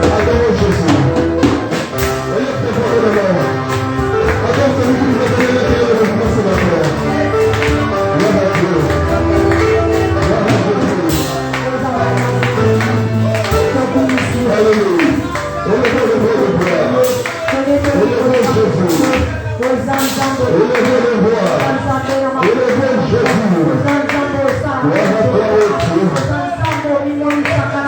Adorons Jésus. Ayez préparé la main. Élevez les voix. Élevez Jésus. Gloire à toi, ô Dieu.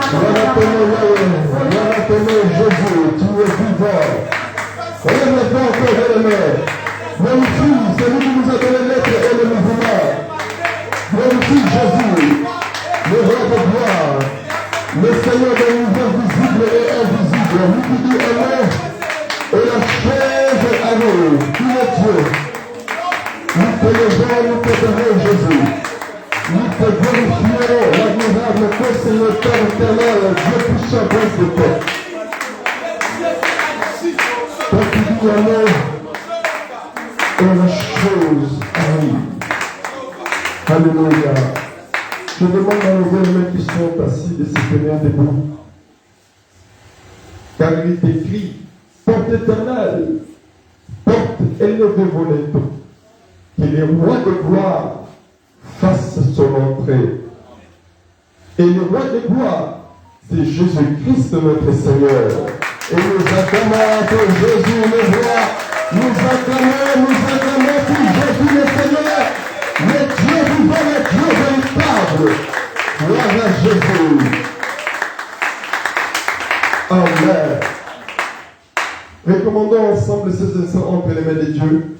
Gloire à ton nom, Yahweh. Gloire à ton nom, Jésus. Tu es vivant. Élève les voix encore, élève. Glorifie celui qui nous a donné l'être et le mouvement. Glorifie Jésus, le roi de gloire, le Seigneur de l'univers visible et invisible, lui qui dit amen, et la chaise à nous, qui est Dieu. Nous te levons, nous te donnons Jésus. Nous te glorifions, l'admirable Seigneur Père éternel, Dieu puissant, prince de paix. Toi qui dis amen, et la chose arrive. Alléluia. Je demande à nos amis qui sont assis de se tenir debout. Car il est écrit, porte éternelle, porte élevée vos lettres, que les rois de gloire fassent son entrée. Et le roi de gloire, c'est Jésus-Christ notre Seigneur. Et nous acclamons pour Jésus le roi. Nous acclamons pour Jésus le Seigneur. Le Dieu vivant, le Dieu véritable. Gloire à Jésus. Amen. Recommandons ensemble ces instants entre les mains de Dieu.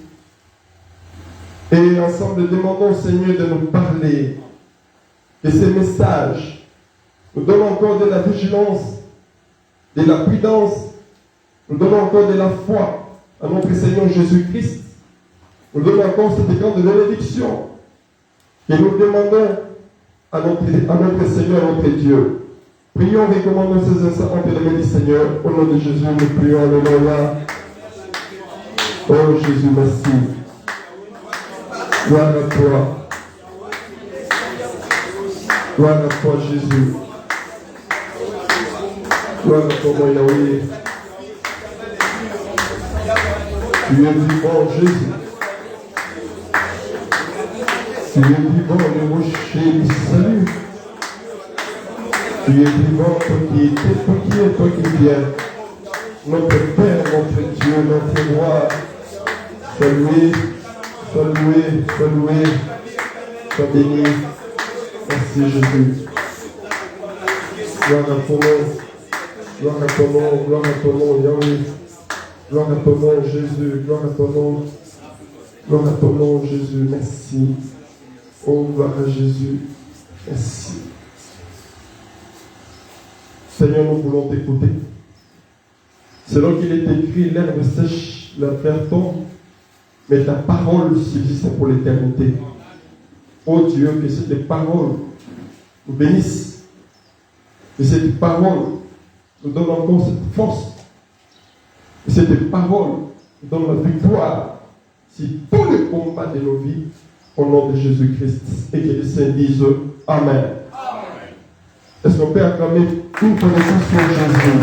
Et ensemble demandons au Seigneur de nous parler de ces messages. Nous donnons encore de la vigilance, de la prudence. Nous donnons encore de la foi à notre Seigneur Jésus-Christ. Nous donnons encore cette grande bénédiction que nous demandons à notre Seigneur, notre Dieu. Prions, recommandons ces instants entre les mains du Seigneur. Au nom de Jésus, nous prions. Alléluia. Oh Jésus, merci. Gloire à toi. Gloire à toi, Jésus. Gloire à toi, mon Yahweh. Tu es vivant, Jésus. Tu es vivant, le rocher du salut. Tu es vivant, toi qui étais, toi qui es, toi qui viens. Notre Père, notre Dieu, notre roi. Sois loué, sois loué, sois loué, sois béni. Merci Jésus. Gloire à ton nom, gloire à ton nom, gloire à ton nom, Yahweh. Gloire à ton nom, Jésus. Gloire à ton nom. Gloire à ton nom, Jésus. Merci. Oh, gloire à Jésus. Merci. Seigneur, nous voulons t'écouter. Selon qu'il est écrit, l'herbe sèche, la terre tombe, mais ta parole subsiste pour l'éternité. Oh Dieu, que cette parole nous bénisse. Que cette parole nous donne encore cette force. Et cette parole donne la victoire sur tous les combats de nos vies au nom de Jésus-Christ. Et que les saints disent Amen. Amen. Est-ce qu'on peut acclamer une connaissance sur Jésus?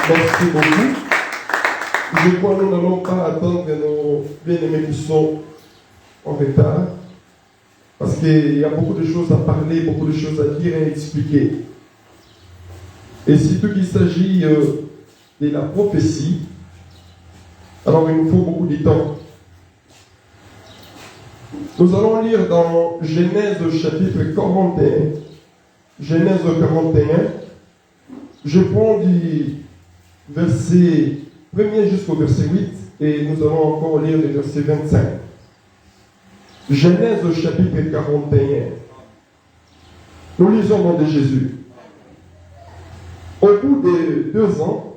Merci beaucoup. Je crois que nous n'allons pas attendre nos bien-aimés qui sont en retard. Parce qu'il y a beaucoup de choses à parler, beaucoup de choses à dire et à expliquer. Et surtout qu'il s'agit de la prophétie, alors il nous faut beaucoup de temps. Nous allons lire dans Genèse chapitre 41. Genèse 41. Je prends du verset 1er jusqu'au verset 8 et nous allons encore lire le verset 25. Genèse chapitre 41. Nous lisons au nom de Jésus. Au bout de 2 ans,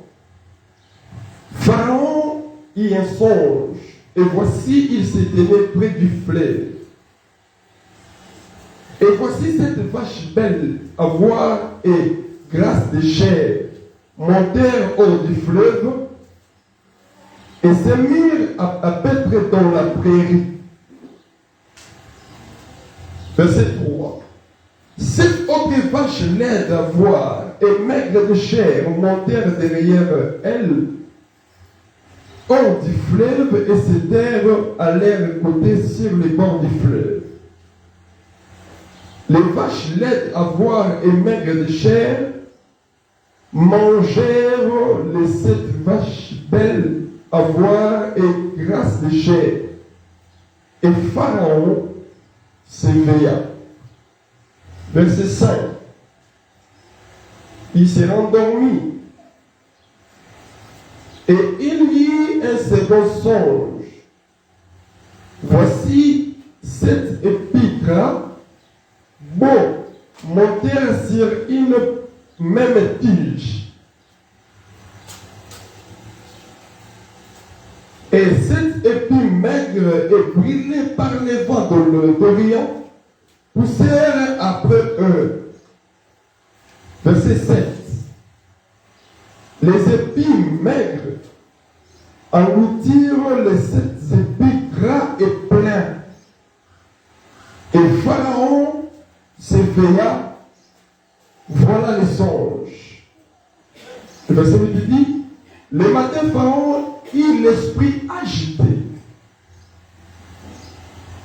Pharaon eut un songe, et voici, il s'est tenu près du fleuve. Et voici cette vache belle à voir et grasse de chair montèrent hors du fleuve et se mirent à paître dans la prairie. Verset 3. Cette autre vache laide à voir et maigre de chair montèrent derrière elle hors du fleuve et se terrent à leur côté sur les bords du fleuve. Les vaches laides à voir et maigres de chair mangèrent les 7 vaches belles à voir et grasses de chair. Et Pharaon s'éveilla. Verset 5. Il s'est endormi. Et il vit un second songe. Voici 7 épîtres beaux montèrent sur une même tige. Et 7 épis maigres et brûlés par les vents de l'Orient poussèrent après eux. Verset 7. Les épis maigres engloutirent les 7 épis gras et pleins. Et Pharaon s'éveilla. Voilà les songes. Le verset 8 dit, le matin Pharaon eut l'esprit agité.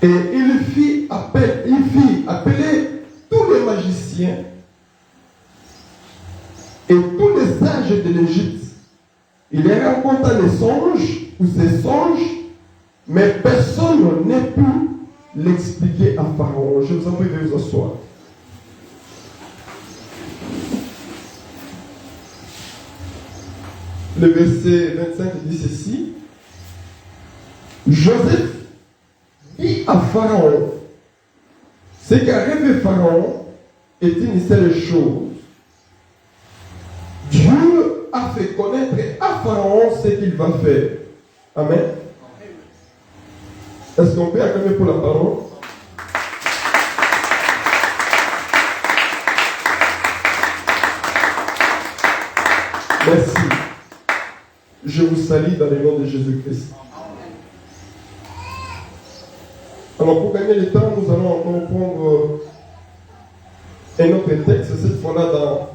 Et il fit appeler tous les magiciens et tous les sages de l'Égypte. Il les raconta les songes ou ses songes, mais personne n'a pu l'expliquer à Pharaon. Je vous en prie de vous asseoir. Le verset 25 dit ceci. Joseph dit à Pharaon, ce qu'a rêvé Pharaon est une seule chose. Dieu a fait connaître à Pharaon ce qu'il va faire. Amen. Est-ce qu'on peut acclamer pour la parole? Merci. Je vous salue dans le nom de Jésus-Christ. Alors pour gagner le temps, nous allons encore prendre un autre texte, cette fois-là dans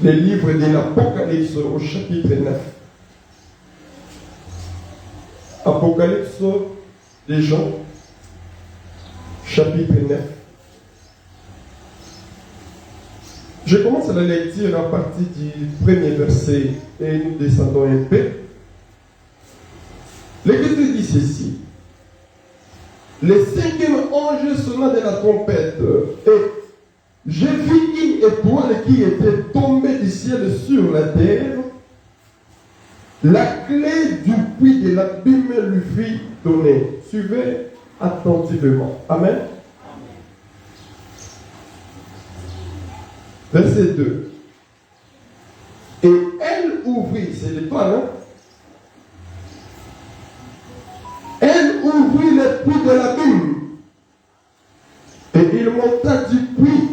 les livres de l'Apocalypse au chapitre 9. Apocalypse des Jean, chapitre 9. Je commence la lecture à partir du premier verset et nous descendons un peu. L'Écriture dit ceci. Le 5e ange sonna de la trompette et j'ai vu une étoile qui était tombée du ciel sur la terre. La clé du puits de l'abîme lui fut donnée. Suivez attentivement. Amen. Verset 2. Et elle ouvrit, c'est l'étoile, hein? Elle ouvrit le puits de l'abîme. Et il monta du puits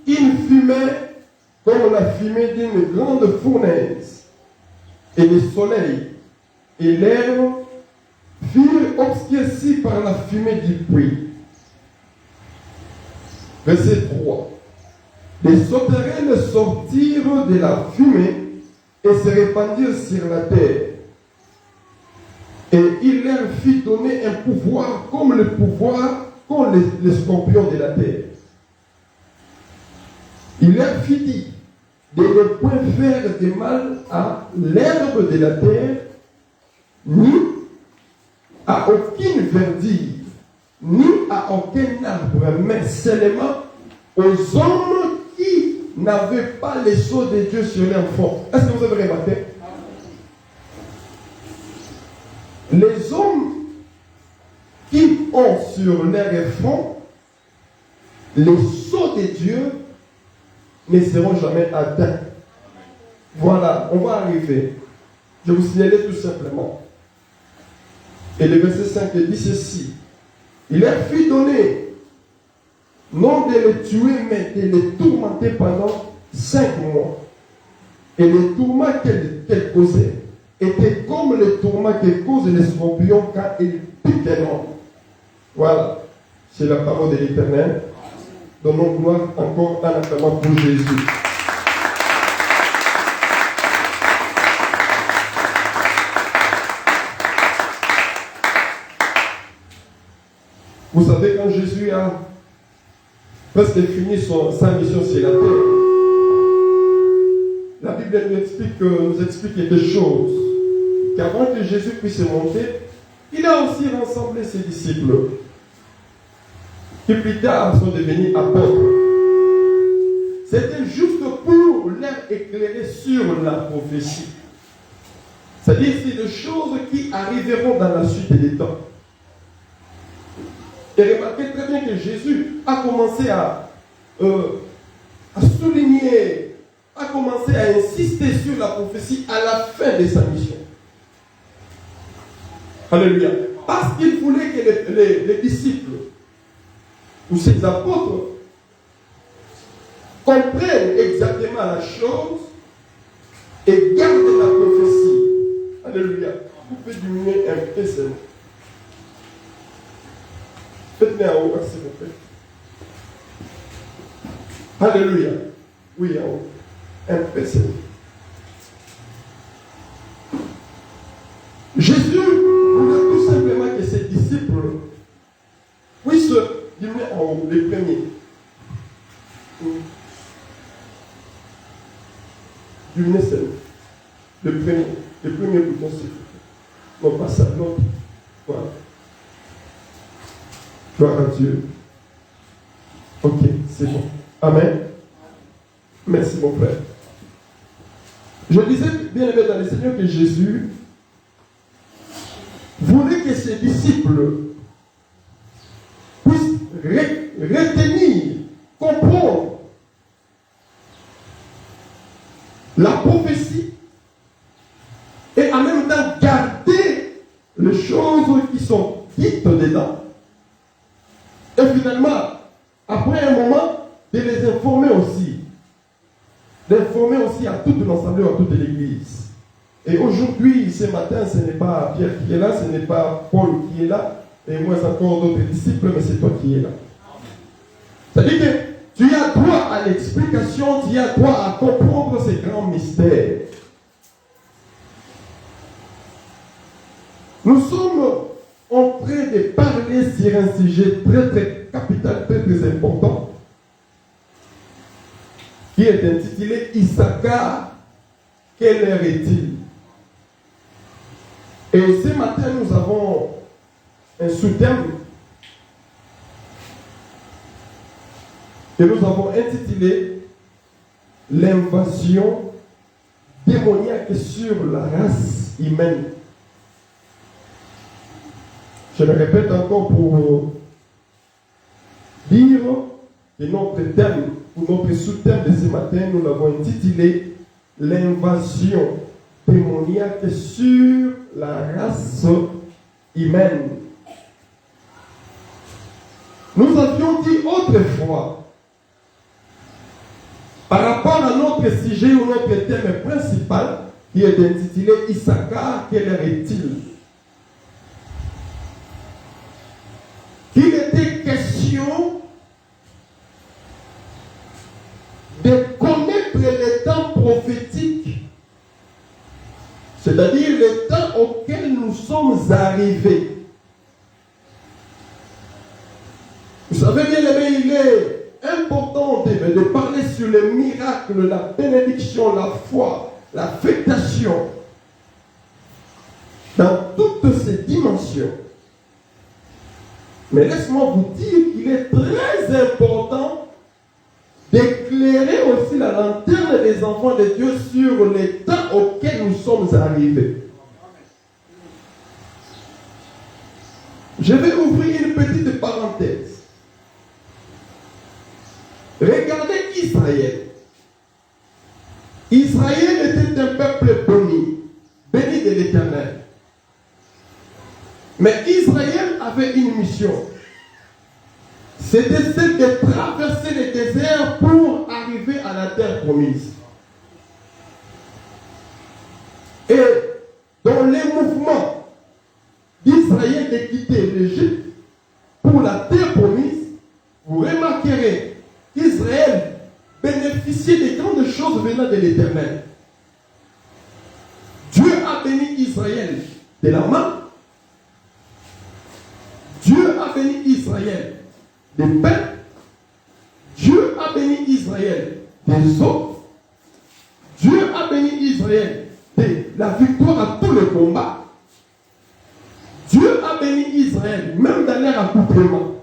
une fumée comme la fumée d'une grande fournaise. Et le soleil et l'air furent obscurcis par la fumée du puits. Verset 3. Les sauterelles sortirent de la fumée et se répandirent sur la terre. Et il leur fit donner un pouvoir comme le pouvoir qu'ont les scorpions de la terre. Il leur fit dire de ne point faire de mal à l'herbe de la terre, ni à aucune verdure, ni à aucun arbre, mais seulement aux hommes qui n'avaient pas les sceaux de Dieu sur leur front. Est-ce que vous avez remarqué? Les hommes qui ont sur leur front les sceaux de Dieu ne seront jamais atteints. Voilà, on va arriver. Je vous signale tout simplement. Et le verset 5 dit ceci. Il leur fit donner, non de les tuer, mais de les tourmenter pendant 5 mois. Et les tourments qu'elle causait étaient comme les tourments que causent les scorpions quand ils piquent un homme. Voilà, c'est la parole de l'Éternel. Donnons gloire encore à l'acclamation pour Jésus. Vous savez, quand Jésus a presque fini sa mission sur la terre, Bible nous explique quelque chose. Qu'avant que Jésus puisse monter, il a aussi rassemblé ses disciples, qui plus tard sont devenus apôtres. C'était juste pour leur éclairer sur la prophétie. C'est-à-dire c'est des choses qui arriveront dans la suite des temps. Et remarquez très bien que Jésus a commencé à souligner, a commencé à insister sur la prophétie à la fin de sa mission. Alléluia. Parce qu'il voulait que les disciples ou ses apôtres comprennent exactement la chose et gardent la prophétie. Alléluia. Vous pouvez diminuer un peu seulement. Faites-le en haut, s'il vous plaît. Alléluia. Oui, en haut. Un peu seulement. Jésus voulait tout simplement que ses disciples puissent diminuer en haut, les premiers. Diminuer seulement. Le premier bouton, s'il vous plaît. Non, pas ça, l'autre. Voilà. Gloire à Dieu. Ok, c'est bon. Amen. Merci, mon frère. Je disais, bien aimé dans le Seigneur, que Jésus voulait que ses disciples puissent retenir, comprendre la prophétie et en même temps garder les choses qui sont dites dedans. Et finalement, après un moment, de les informer aussi. D'informer aussi à toute l'Assemblée, à toute l'Église. Et aujourd'hui, ce matin, ce n'est pas Pierre qui est là, ce n'est pas Paul qui est là, et moi encore d'autres disciples, mais c'est toi qui es là. C'est-à-dire que tu as droit à l'explication, tu as droit à comprendre ces grands mystères. Nous sommes en train de parler sur un sujet très très capital, très très important, qui est intitulé Issachar, quelle heure est-il? Et ce matin, nous avons un sous-thème que nous avons intitulé l'invasion démoniaque sur la race humaine. Je le répète encore pour dire que notre thème ou notre sous-thème de ce matin, nous l'avons intitulé l'invasion démoniaque sur la race humaine. Nous avions dit autrefois, par rapport à notre sujet ou notre thème principal, qui est intitulé Issachar, quelle heure est-il? Il était question de connaître les temps prophétiques, c'est-à-dire les temps auxquels nous sommes arrivés. Vous savez bien aimé, il est important de parler sur les miracles, la bénédiction, la foi, l'affectation, dans toutes ces dimensions. Mais laisse-moi vous dire qu'il est très important d'éclairer aussi la lanterne des enfants de Dieu sur les temps auxquels nous sommes arrivés. Je vais ouvrir une petite parenthèse. Regardez Israël. Israël était un peuple béni de l'Éternel. Mais Israël avait une mission. C'était celle de traverser le désert pour arriver à la terre promise. Et dans les mouvements d'Israël de quitter l'Égypte pour la terre promise, vous remarquerez qu'Israël bénéficiait des grandes choses venant de l'Éternel. Dieu a béni Israël de la main. Dieu a béni Israël des pains. Dieu a béni Israël des eaux. Dieu a béni Israël de la victoire à tous les combats, Dieu a béni Israël, même dans leur accouplement.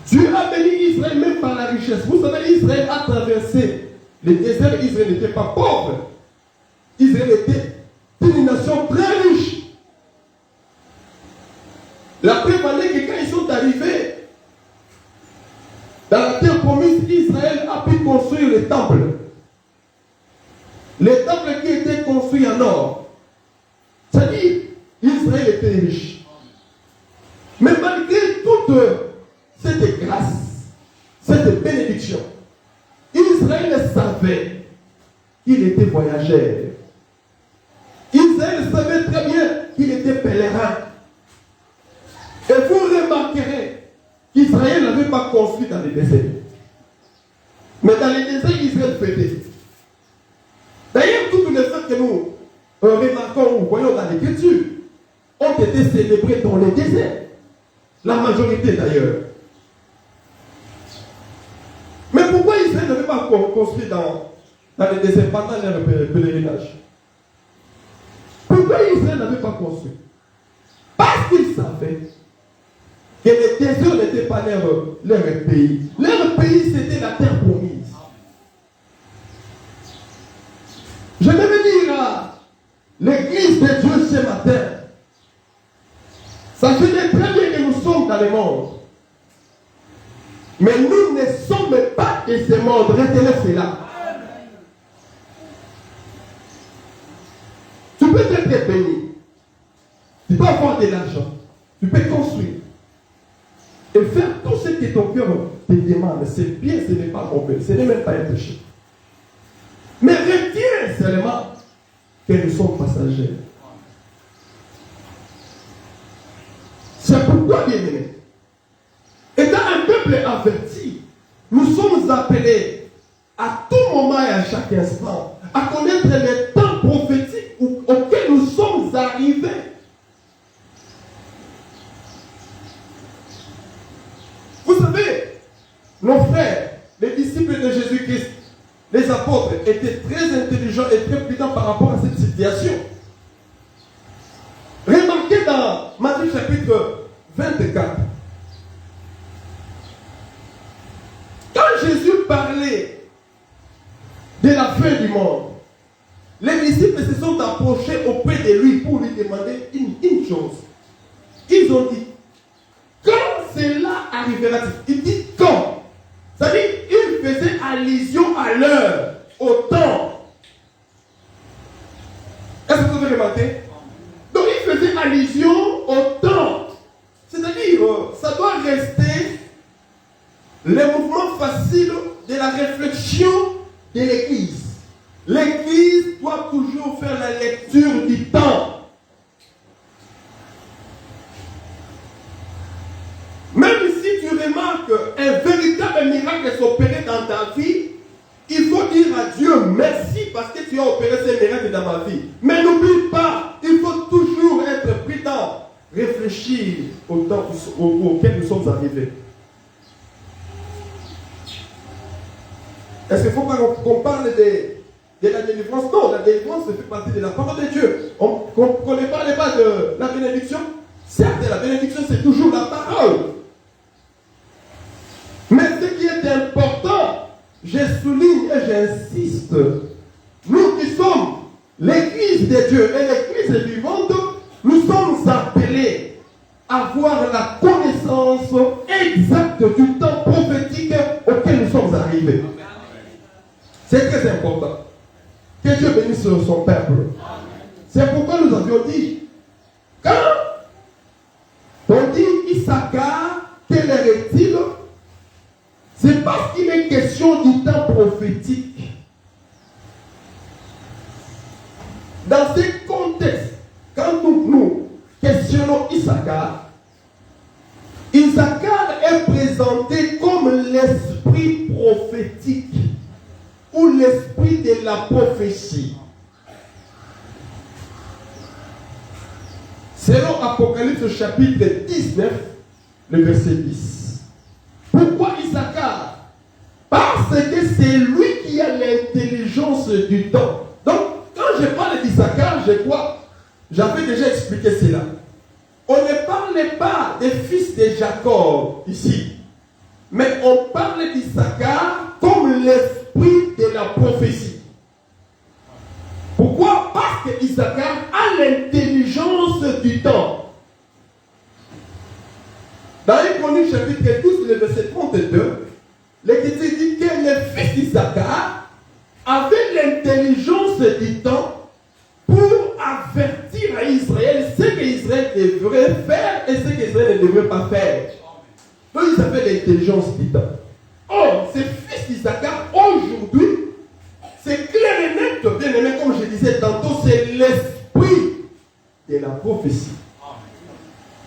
Dieu a béni Israël même par la richesse. Vous savez, Israël a traversé le désert. Israël n'était pas pauvre. Israël était une nation très riche. La preuve en est que quand ils sont arrivés dans la terre promise, Israël a pu construire le temple. Le temple qui était construit en or. C'est-à-dire, Israël était riche. Mais malgré toute cette grâce, cette bénédiction, Israël savait qu'il était voyageur. Israël savait très bien qu'il était pèlerin. Et vous remarquerez qu'Israël n'avait pas construit dans les déserts. Mais dans les déserts, Israël fêtait. D'ailleurs, toutes les fêtes que nous remarquons ou voyons dans l'Écriture ont été célébrées dans les déserts. La majorité d'ailleurs. Mais pourquoi Israël n'avait pas construit dans les déserts pendant leur pèlerinage? Pourquoi Israël n'avait pas construit? Parce qu'il savait que les déserts n'étaient pas leur pays. Leur pays, c'était la terre promise. Je devais dire à l'église de Dieu ce matin, sachez très bien que nous sommes dans le monde. Mais nous ne sommes pas de ce monde. Retenez cela. Tu peux être béni. Tu peux avoir de l'argent. Tu peux construire. Et faire tout ce que ton cœur te demande. C'est bien, ce n'est pas mauvais. Ce n'est même pas un péché. Mais retiens seulement que nous sommes passagers. C'est pourquoi, bien aimé, étant un peuple averti, nous sommes appelés à tout moment et à chaque instant à connaître les temps prophétiques auxquels nous sommes arrivés. Vous savez, nos frères, les disciples de Jésus-Christ, les apôtres étaient très intelligents et très prudents par rapport à cette situation. Remarquez dans Matthieu chapitre 24. Quand Jésus parlait de la fin du monde, les disciples se sont approchés auprès de lui pour lui demander une chose. Ils ont dit, quand cela arrivera-t-il? Il dit quand? C'est-à-dire, il faisait allusion à l'heure, au temps. Est-ce que vous avez remarqué? Donc, il faisait allusion au temps. C'est-à-dire, ça doit rester le mouvement facile de la réflexion de l'Église. L'Église doit toujours faire la lecture du temps. Même si tu remarques un véritable miracle s'opérer dans ta vie, il faut dire à Dieu merci parce que tu as opéré ce miracle dans ma vie. Mais n'oublie pas, il faut toujours être prudent, réfléchir au temps auquel nous sommes arrivés. Est-ce qu'il faut pas qu'on parle de la délivrance? Non, la délivrance fait partie de la parole de Dieu. On ne parle pas de la bénédiction. Certes, la bénédiction c'est toujours la parole. Mais ce qui est important, je souligne et j'insiste, nous qui sommes l'Église de Dieu et l'Église vivante, nous sommes appelés à avoir la connaissance exacte du temps prophétique auquel nous sommes arrivés. C'est très important. Que Dieu bénisse son peuple. C'est pourquoi nous avions dit, quand on dit Issachar, quel est-il? C'est parce qu'il est question du temps prophétique. Dans ce contexte, quand nous questionnons Issachar, Issachar est présenté comme l'esprit prophétique ou l'esprit de la prophétie. Selon Apocalypse chapitre 19, le verset 10. Pourquoi Issachar? Parce que c'est lui qui a l'intention l'intelligence du temps. Donc, quand je parle d'Issachar, j'avais déjà expliqué cela. On ne parle pas des fils de Jacob ici, mais on parle d'Issachar comme l'esprit de la prophétie. Pourquoi? Parce que Issachar a l'intelligence du temps. Dans 1 Chroniques chapitre 12, le verset 32, l'Écriture dit que le fils d'Issachar avait l'intelligence du temps pour avertir à Israël ce qu'Israël devrait faire et ce qu'Israël ne devrait pas faire. Donc ils avaient l'intelligence du temps. Or, ce fils d'Issachar, aujourd'hui, c'est clair et net, bien aimé, comme je disais tantôt, c'est l'esprit de la prophétie.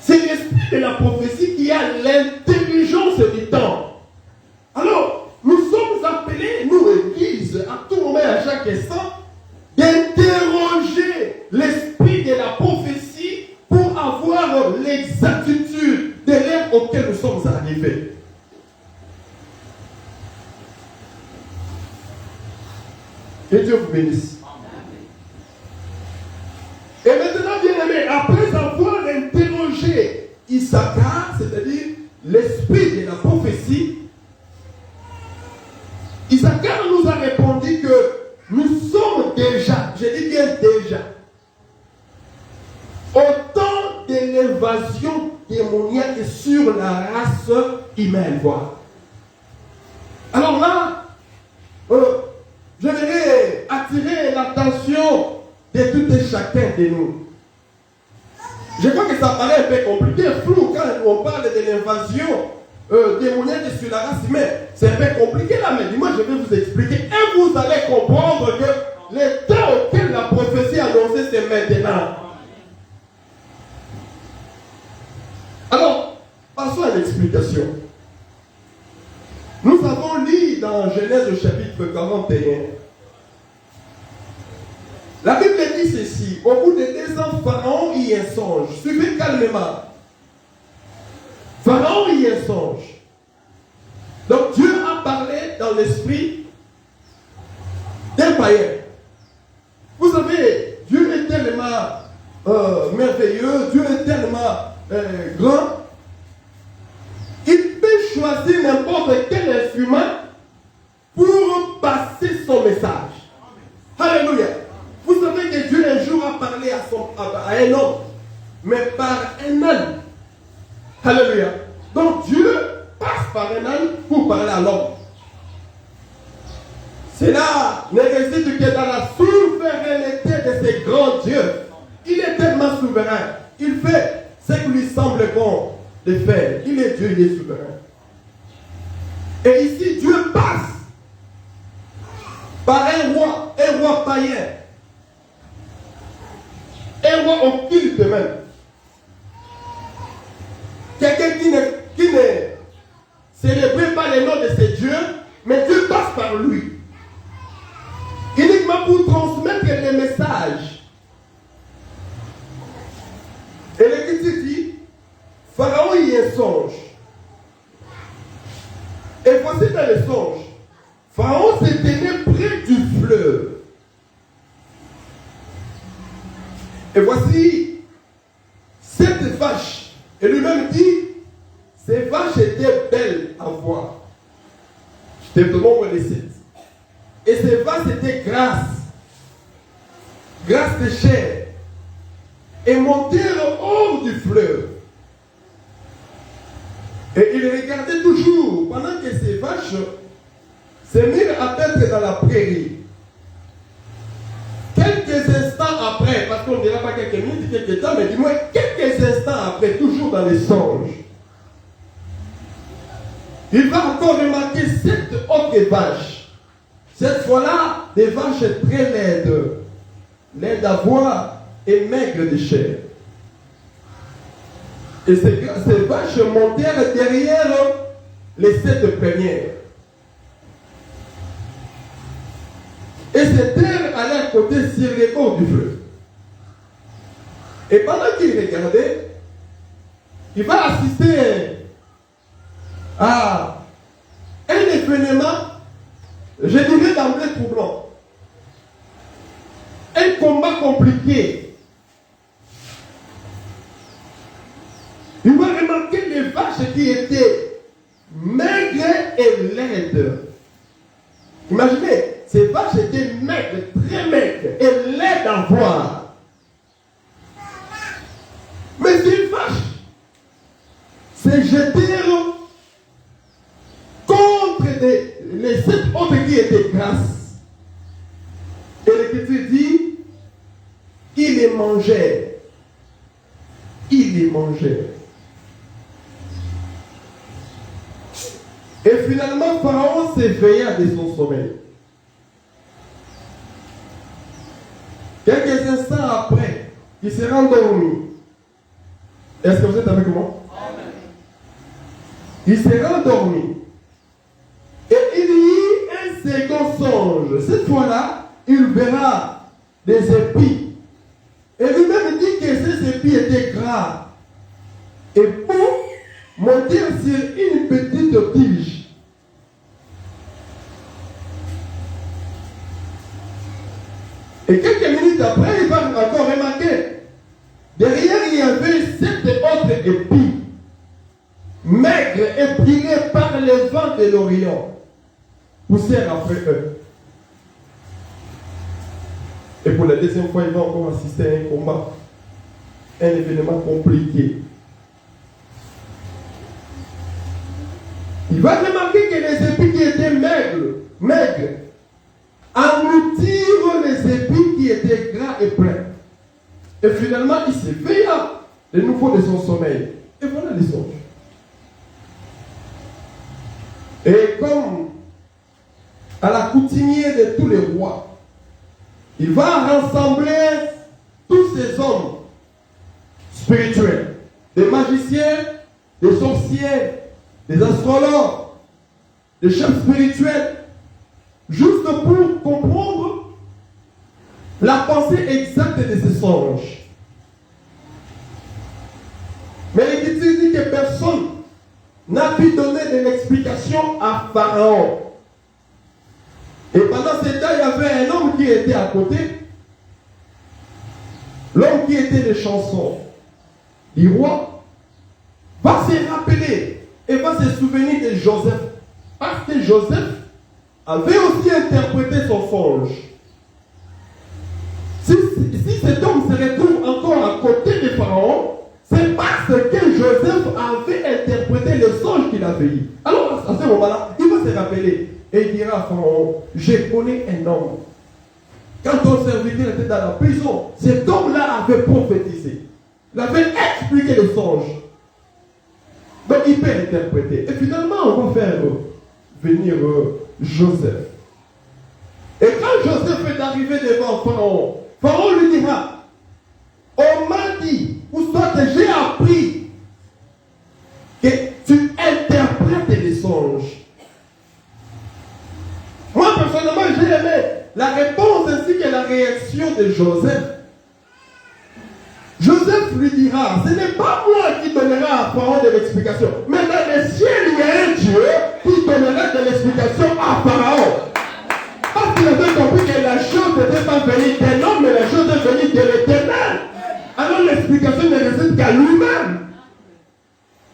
C'est l'esprit de la prophétie qui a l'intelligence du temps. Alors, nous sommes appelés, nous, Église, à tout moment et à chaque instant, d'interroger l'esprit de la prophétie pour avoir l'exactitude de l'ère auquel nous sommes arrivés. Que Dieu vous bénisse. Et maintenant, bien aimé, après avoir interrogé Issachar, c'est-à-dire l'esprit de la prophétie, Issachar nous a répondu que nous sommes déjà, je dis bien déjà, au temps de l'invasion démoniaque sur la race humaine. Voilà. Alors là, je voudrais attirer l'attention de tout et chacun de nous. Je crois que ça paraît un peu compliqué, flou, quand on parle de l'invasion démoniaque sur la race humaine. C'est un peu compliqué là, mais dis-moi, je vais vous expliquer. Et vous allez comprendre que le temps auquel la prophétie annoncée, c'est maintenant. Alors, passons à l'explication. Nous avons lu dans Genèse chapitre 41. La Bible dit ceci: au bout de 2 ans, Pharaon y un songe. Suivez calmement. Pharaon y un songe. Donc Dieu a parlé dans l'esprit d'un païen. Vous savez, Dieu est tellement merveilleux, Dieu est tellement grand. Il peut choisir n'importe quel instrument pour passer son message. Alléluia. Vous savez que Dieu un jour a parlé à un homme, mais par un âne. Alléluia. Donc Dieu passe par un âne pour parler à l'homme. Cela ne réside que dans la souveraineté de ce grand Dieu. Il est tellement souverain. Il fait ce qui lui semble bon de faire. Il est Dieu, il est souverain. Et ici, Dieu passe par un roi païen. Un roi occulte même. Quelqu'un qui ne célébrait pas le nom de ses dieux, mais Dieu passe par lui. Uniquement pour transmettre les messages. Et l'Écriture dit, Pharaon y un songe. Et voici dans le songe, Pharaon se tenait près du fleuve. Et voici cette vache. Et lui-même dit, ces vaches étaient belles à voir. Je te demande les sites. Et ces vaches étaient grasses de chair, et montèrent hors du fleuve. Et il regardait toujours pendant que ces vaches se mirent à paître dans la prairie. Quelques instants après, parce qu'on ne dira pas quelques minutes, quelques temps, mais du moins quelques instants après, toujours dans les songes, il va encore remarquer 7 autres vaches. Cette fois-là, des vaches très laides à voir et maigres de chair. Et ces vaches montèrent derrière les 7 premières. Et ces terres allaient à côté sur les bords du fleuve. Et pendant qu'il regardait, il va assister à un événement, je dirais d'emblée troublant. compliqué. Il va remarquer les vaches qui étaient maigres et laides. Imaginez, ces vaches étaient maigres, très maigres et laides à voir. Mais ces vaches se jetèrent contre les 7 autres qui étaient grasses. Et l'Écriture dit, ils les mangèrent. Ils les mangèrent. Et finalement, Pharaon s'éveilla de son sommeil. Quelques instants après, il s'est rendormi. Est-ce que vous êtes avec moi? Il s'est rendormi. Et il eut un second songe. Cette fois-là, il verra des épis. Et lui-même dit que ces épis étaient gras. Et pour monter sur une petite tige. Et quelques minutes après, il va encore remarquer. Derrière, il y avait 7 autres épis, maigres et pliés par les vents de l'Orient, poussèrent après eux. Et pour la deuxième fois, il va encore assister à un combat, un événement compliqué. Il va remarquer que les épis qui étaient maigres, engloutirent les épis qui étaient gras et pleins. Et finalement, il s'éveilla de nouveau de son sommeil. Et voilà les songes. Et comme à la coutumier de tous les rois, il va rassembler tous ces hommes spirituels, des magiciens, des sorciers, des astrologues, des chefs spirituels, juste pour comprendre la pensée exacte de ces songes. Mais l'Écriture dit que personne n'a pu donner de l'explication à Pharaon. Et pendant ce temps, il y avait un homme qui était à côté, l'homme qui était des chansons du roi, va se rappeler et va se souvenir de Joseph. Parce que Joseph avait aussi interprété son songe. Si cet homme se retrouve encore à côté de Pharaon, c'est parce que Joseph avait interprété le songe qu'il avait eu. Alors à ce moment-là, il va se rappeler et il dira à Pharaon, je connais un homme. Quand ton serviteur était dans la prison, cet homme-là avait prophétisé. Il avait expliqué le songe. Donc il peut interpréter. Et finalement, on va faire venir Joseph. Et quand Joseph est arrivé devant Pharaon, Pharaon lui dira, on m'a dit, ou soit j'ai appris que tu interprètes les songes. Moi, personnellement, j'ai aimé la réponse ainsi que la réaction de Joseph. Joseph lui dira, ce n'est pas moi qui donnera à Pharaon de l'explication, mais dans le ciel, il y a un Dieu qui donnera de l'explication à Pharaon. Parce qu'il avait compris que la chose n'était pas venue d'un homme, mais la chose est venue de l'Éternel. Alors l'explication ne réside qu'à lui-même.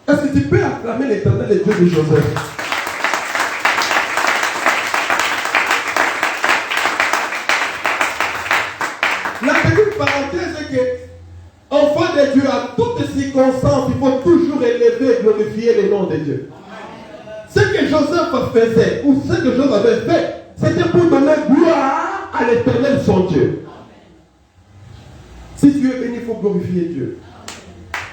Est-ce que tu peux acclamer l'Éternel, le Dieu de Joseph? La petite parenthèse est que, enfant de Dieu, à toutes circonstances, il faut toujours élever et glorifier le nom de Dieu. Ce que Joseph faisait, ou ce que Joseph avait fait, c'était pour donner gloire à l'Éternel, son Dieu. Si tu es béni, il faut glorifier Dieu.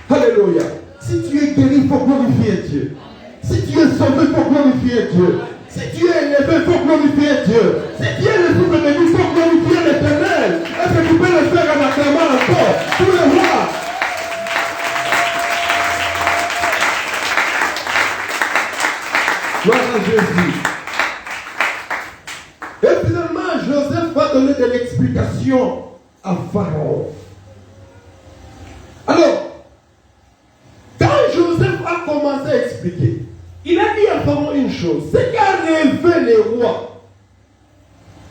Alléluia. Si tu es guéri, il faut glorifier Dieu. Si tu es sauvé, il faut glorifier Dieu. Si tu es élevé, il faut glorifier Dieu. Si tu es le souffle de vie, il faut glorifier l'Éternel. Est-ce que tu peux le faire en acclamant encore tous les rois? Gloire à Jésus. Et finalement, Joseph va donner de l'explication à Pharaon. Alors, quand Joseph a commencé à expliquer, il a dit à Pharaon une chose, ce qu'a rêvé les rois,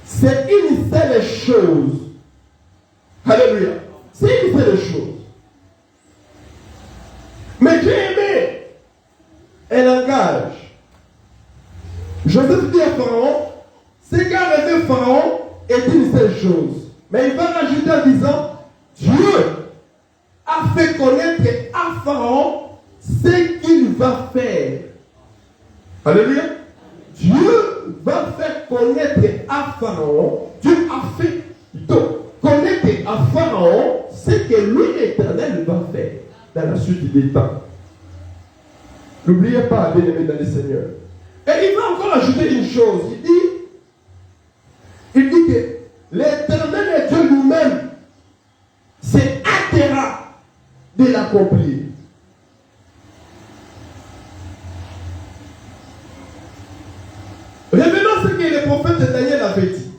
c'est une seule chose. Alléluia. est une seule chose. Mais il va rajouter en disant, Dieu a fait connaître à Pharaon ce qu'il va faire. Alléluia. Dieu va faire connaître à Pharaon, Dieu a fait connaître à Pharaon ce que lui, l'Éternel, va faire dans la suite des temps. N'oubliez pas, bien-aimés dans le Seigneur. Et il va encore ajouter une chose. Il dit que l'Éternel et Dieu lui-même se hâtera de l'accomplir. Revenons à ce que le prophète Daniel avait dit.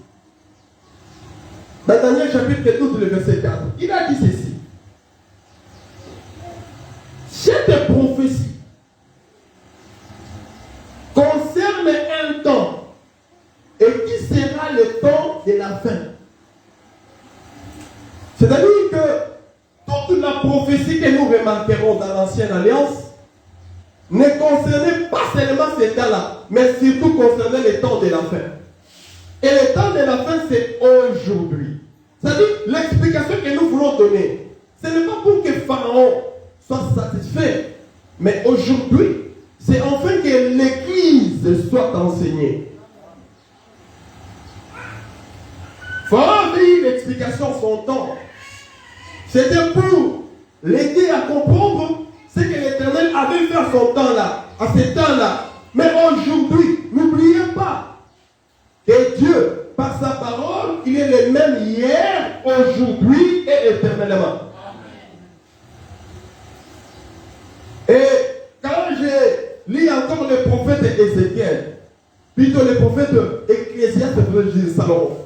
Dans Daniel chapitre 12, le verset 4. Il a dit ceci. Cette prophétie concerne un temps et qui sera le temps de la fin. C'est-à-dire que toute la prophétie que nous remarquerons dans l'ancienne alliance ne concernait pas seulement ce temps-là, mais surtout concernait le temps de la fin. Et le temps de la fin, c'est aujourd'hui. C'est-à-dire, l'explication que nous voulons donner, ce n'est pas pour que Pharaon soit satisfait, mais aujourd'hui, c'est enfin que l'Église soit enseignée. Pharaon avait eu l'explication son temps. C'était pour l'aider à comprendre ce que l'Éternel avait fait à son temps-là, à ce temps-là. Mais aujourd'hui, n'oubliez pas que Dieu, par sa parole, il est le même hier, aujourd'hui et éternellement. Et quand je lis encore le prophète Ézéchiel, plutôt le prophète Ecclésiaste de Salomon,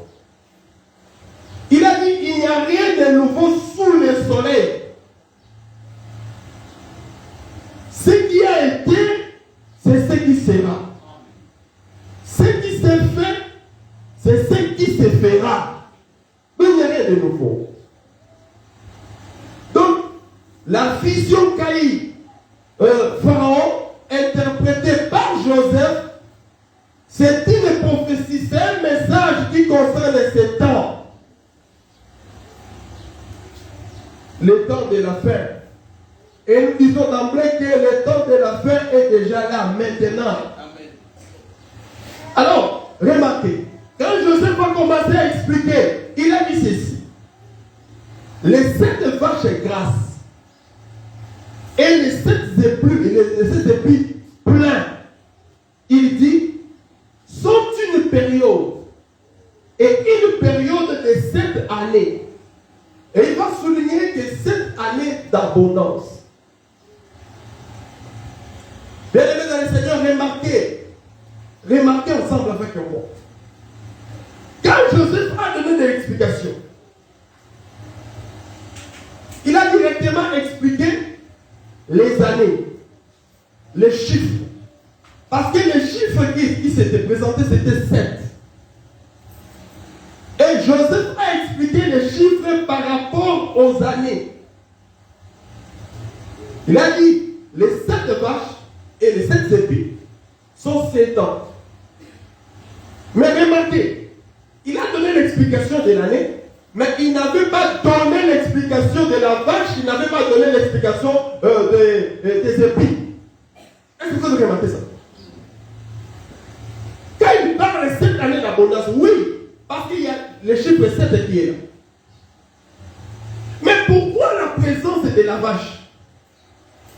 il a dit, il n'y a rien de nouveau sous le soleil. Ce qui a été, c'est ce qui sera. Ce qui s'est fait, c'est ce qui se fera. Mais il n'y a rien de nouveau. Donc, la vision qu'a eu Pharaon, interprétée par Joseph, c'est une prophétie, c'est un message qui concerne ce temps. Le temps de la fin. Et nous disons d'emblée que le temps de la fin est déjà là, maintenant. Amen. Alors, remarquez, quand Joseph va commencer à expliquer, il a dit ceci. Les 7 vaches grasses et les 7 épis pleins, il dit, sont une période et une période de 7 années. Et il va souligner que 7 années d'abondance. Bien-aimés dans le Seigneur, remarquez ensemble avec moi. Quand Joseph a donné des explications, il a directement expliqué les années, les chiffres. Parce que les chiffres qui s'étaient présentés, c'était 7. Et Joseph a expliqué les chiffres par rapport aux années. Il a dit, les 7 vaches et les 7 épis sont 7 ans. Mais remarquez, il a donné l'explication de l'année, mais il n'avait pas donné l'explication de la vache, il n'avait pas donné l'explication des épis. Est-ce que vous avez remarqué ça? Quand il parle de 7 années d'abondance, oui, parce qu'il y a le chiffre 7 qui est là. Mais pourquoi la présence de la vache?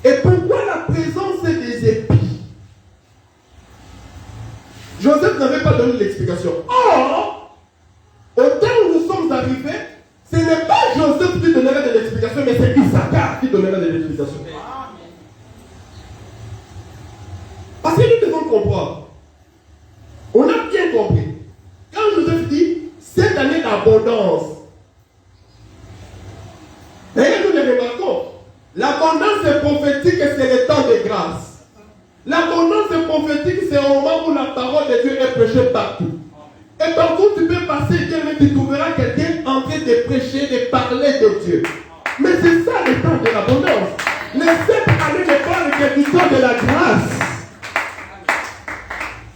Et pourquoi la présence des épis? Joseph n'avait pas donné l'explication. Or, au temps où nous sommes arrivés, ce n'est pas Joseph qui donnerait de l'explication, mais c'est Issachar qui donnerait de l'explication. Parce que nous devons comprendre. On a bien compris. Quand Joseph dit cette année d'abondance, d'ailleurs nous le remarquons, l'abondance prophétique c'est le temps de grâce. L'abondance prophétique c'est au moment où la parole de Dieu est prêchée partout. Et partout tu peux passer, mais tu trouveras quelqu'un en train de prêcher, de parler de Dieu. Mais c'est ça le temps de l'abondance. Les 7 années ne parlent que du temps de la grâce.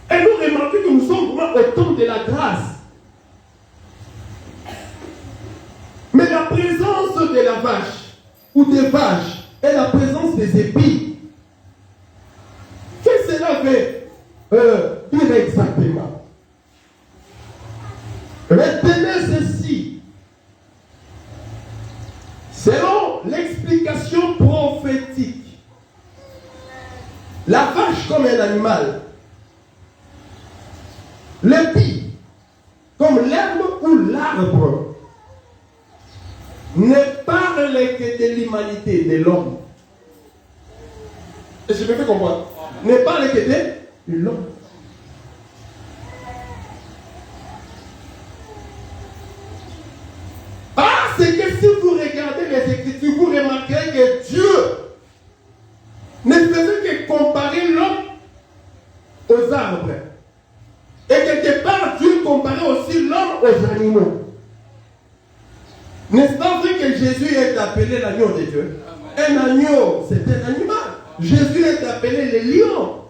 Et nous remarquons que nous sommes vraiment au temps de la grâce. vache ou des vaches et la présence des épis, qu'est-ce que cela veut dire exactement? Retenez ceci. Selon l'explication prophétique, la vache comme un animal, l'épi comme l'herbe ou l'arbre, ne parle que de l'humanité, de l'homme. Et je me fais comprendre. Ne parle que de l'homme. C'est que si vous regardez les Écritures, vous remarquerez que Dieu ne faisait que comparer l'homme aux arbres. Et quelque part, Dieu comparait aussi l'homme aux animaux. N'est-ce pas vrai que Jésus est appelé l'agneau de Dieu? Un agneau, c'est un animal. Jésus est appelé le lion.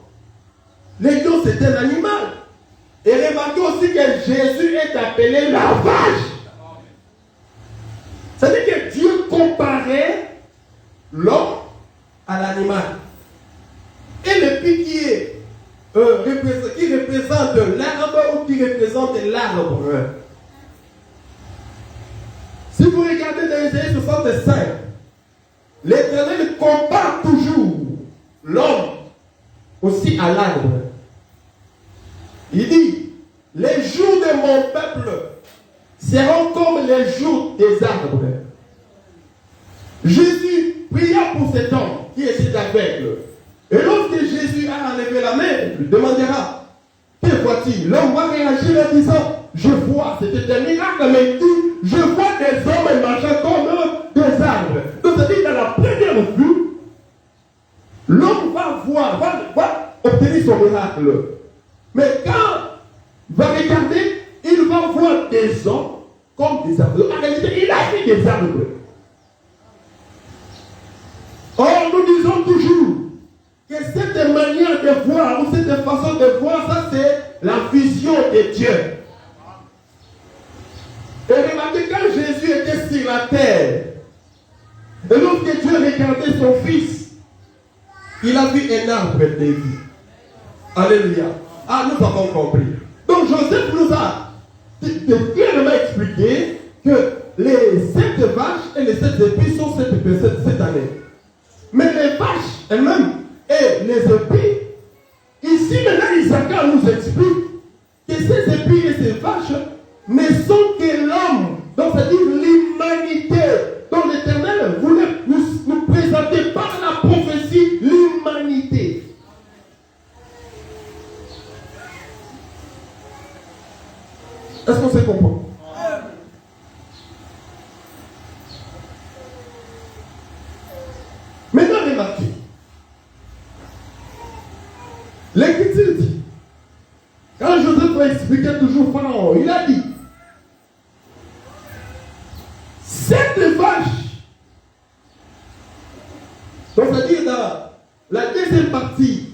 Le lion, c'est un animal. Et remarquez aussi que Jésus est appelé la vache. C'est-à-dire que Dieu comparait l'homme à l'animal. Et le pied qui représente l'arbre ou qui représente l'arbre. Si vous regardez dans Isaïe 65, l'Éternel compare toujours l'homme aussi à l'arbre. Il dit, les jours de mon peuple seront comme les jours des arbres. Jésus pria pour cet homme qui était aveugle. Et lorsque Jésus a enlevé la main, il lui demandera, que vois-tu? L'homme va réagir en disant, je vois, c'était un miracle, mais il dit, je vois des hommes marchant comme des arbres. Donc c'est-à-dire dans la première vue, l'homme va voir, va obtenir son miracle. Mais quand il va regarder, il va voir des hommes comme des arbres. En réalité, il a vu des arbres. Or, nous disons toujours que cette manière de voir ou cette façon de voir, ça c'est la vision de Dieu. Et remarquez, quand Jésus était sur la terre, et lorsque Dieu regardait son fils, il a vu un arbre de vie. Alléluia. Ah, nous avons compris. Donc Joseph nous a clairement expliqué que les 7 vaches et les 7 épis sont cette année. Mais les vaches elles-mêmes et les épis, ici maintenant Isaac nous explique que ces épis et ces vaches ne sont que l'homme, donc c'est-à-dire l'humanité. Donc l'Éternel voulait nous présenter par la prophétie l'humanité. Est-ce qu'on se comprend? Maintenant, remarquez. L'Écriture dit, quand Joseph expliquait toujours Pharaon, il a dit, cette vache, donc c'est-à-dire dans la deuxième partie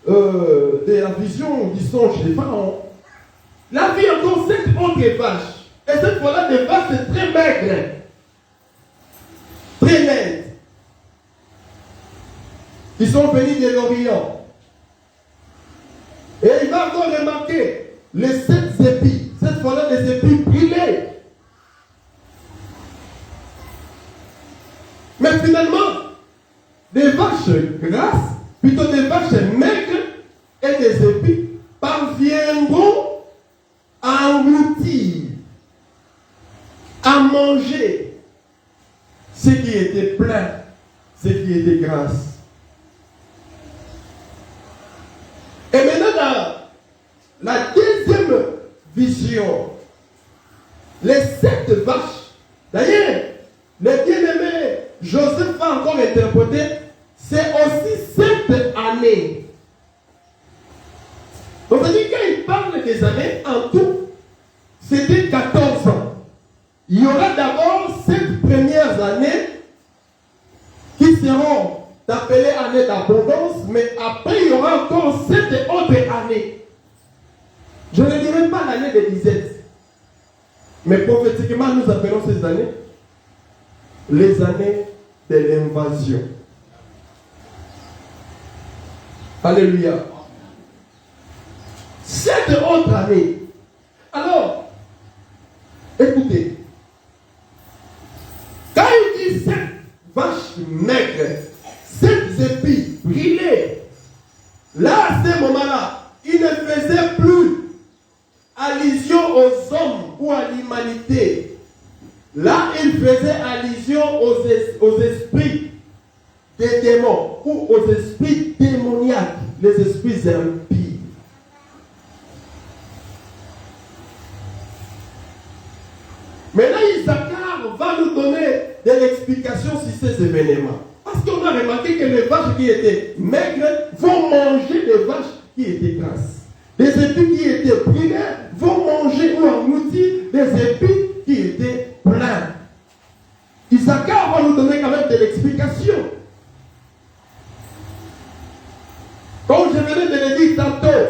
de la vision du songe de Pharaon, la vie encore 7 autres vaches. Et cette fois-là, des vaches très maigres, très laides, qui sont venues de l'Orient. Et il va encore remarquer les 7 épis. Cette fois-là, les épis brillés. Mais finalement, des vaches grasses, plutôt des vaches maigres et des épis parviendront à engloutir, à manger ce qui était plein, ce qui était grasse. Et maintenant, dans la deuxième vision, les 7 vaches, d'ailleurs, le bien-aimé Joseph va encore interpréter, c'est aussi 7 années. Donc, c'est-à-dire quand il parle des années, en tout, c'était 14 ans. Il y aura d'abord 7 premières années qui seront appelées années d'abondance, mais après il y aura encore 7 autres années. Je ne dirais pas l'année de disette, mais prophétiquement nous appelons ces années les années de l'invasion. Alléluia. Cette autre année. Alors, écoutez. Quand il dit cette vache maigre, cette épis brûlée, là, à ce moment-là, il ne faisait plus allusion aux hommes ou à l'humanité. Là, il faisait allusion aux esprits des démons ou aux esprits démoniaques, les esprits impies. Maintenant, Isaac va nous donner de l'explication sur ces événements. Parce qu'on a remarqué que les vaches qui étaient maigres vont manger des vaches qui étaient grasses. Les épis qui étaient brûlés vont manger ou engloutir des épis qui étaient pleins. Isaac va nous donner quand même de l'explication. Comme je venais de le dire tantôt,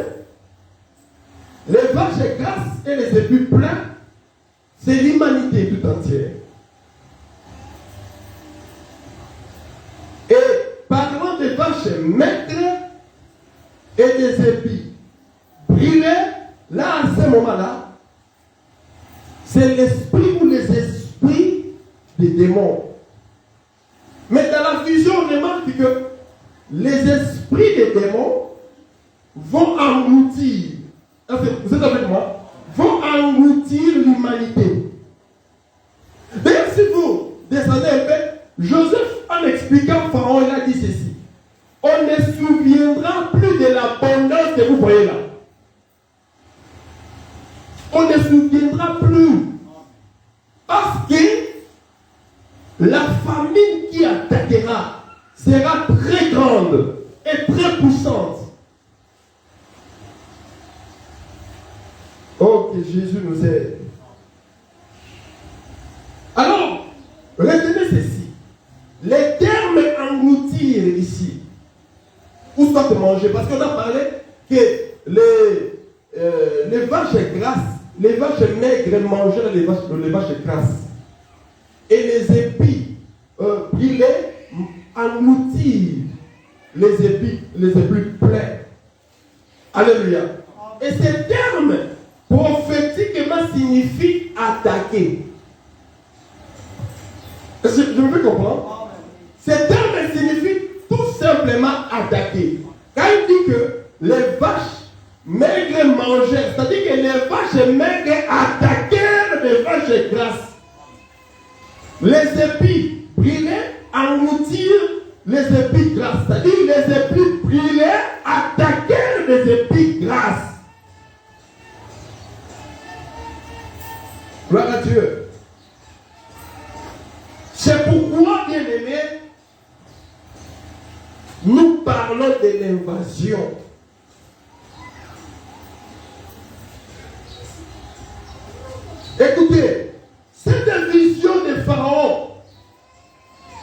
les vaches grasses et les épis pleins, c'est l'humanité tout entière. Et parlant des vaches maigres et des épis brûlés, là, à ce moment-là, c'est l'esprit ou les esprits des démons. Mais dans la vision, on remarque que les esprits des démons vont engloutir, vous êtes avec moi, vont engloutir l'humanité. D'ailleurs, si vous descendez un peu, Joseph, en expliquant Pharaon, il a dit ceci: on ne se souviendra plus de l'abondance que vous voyez là. On ne se souviendra plus. Parce que la famine qui attaquera sera très grande et très puissante. Oh, que Jésus nous aide. Alors, retenez ceci. Les termes engloutir ici, ou soit manger, parce qu'on a parlé que les vaches grasses, les vaches maigres mangeaient les vaches grasses. Et les épis brûlés engloutirent les épis pleins. Alléluia. Et ces termes prophétiquement signifient attaquer. Est-ce que je me fais comprendre? Ces termes signifient tout simplement attaquer. Quand il dit que les vaches maigres mangeaient, c'est-à-dire que les vaches maigres attaquèrent les vaches grasses. Les épis brûlés engloutirent les épis grasses. C'est-à-dire les épis brûlés attaquèrent les épis grasses. Gloire à Dieu. C'est pourquoi, bien aimé, nous parlons de l'invasion. Écoutez, cette vision de Pharaon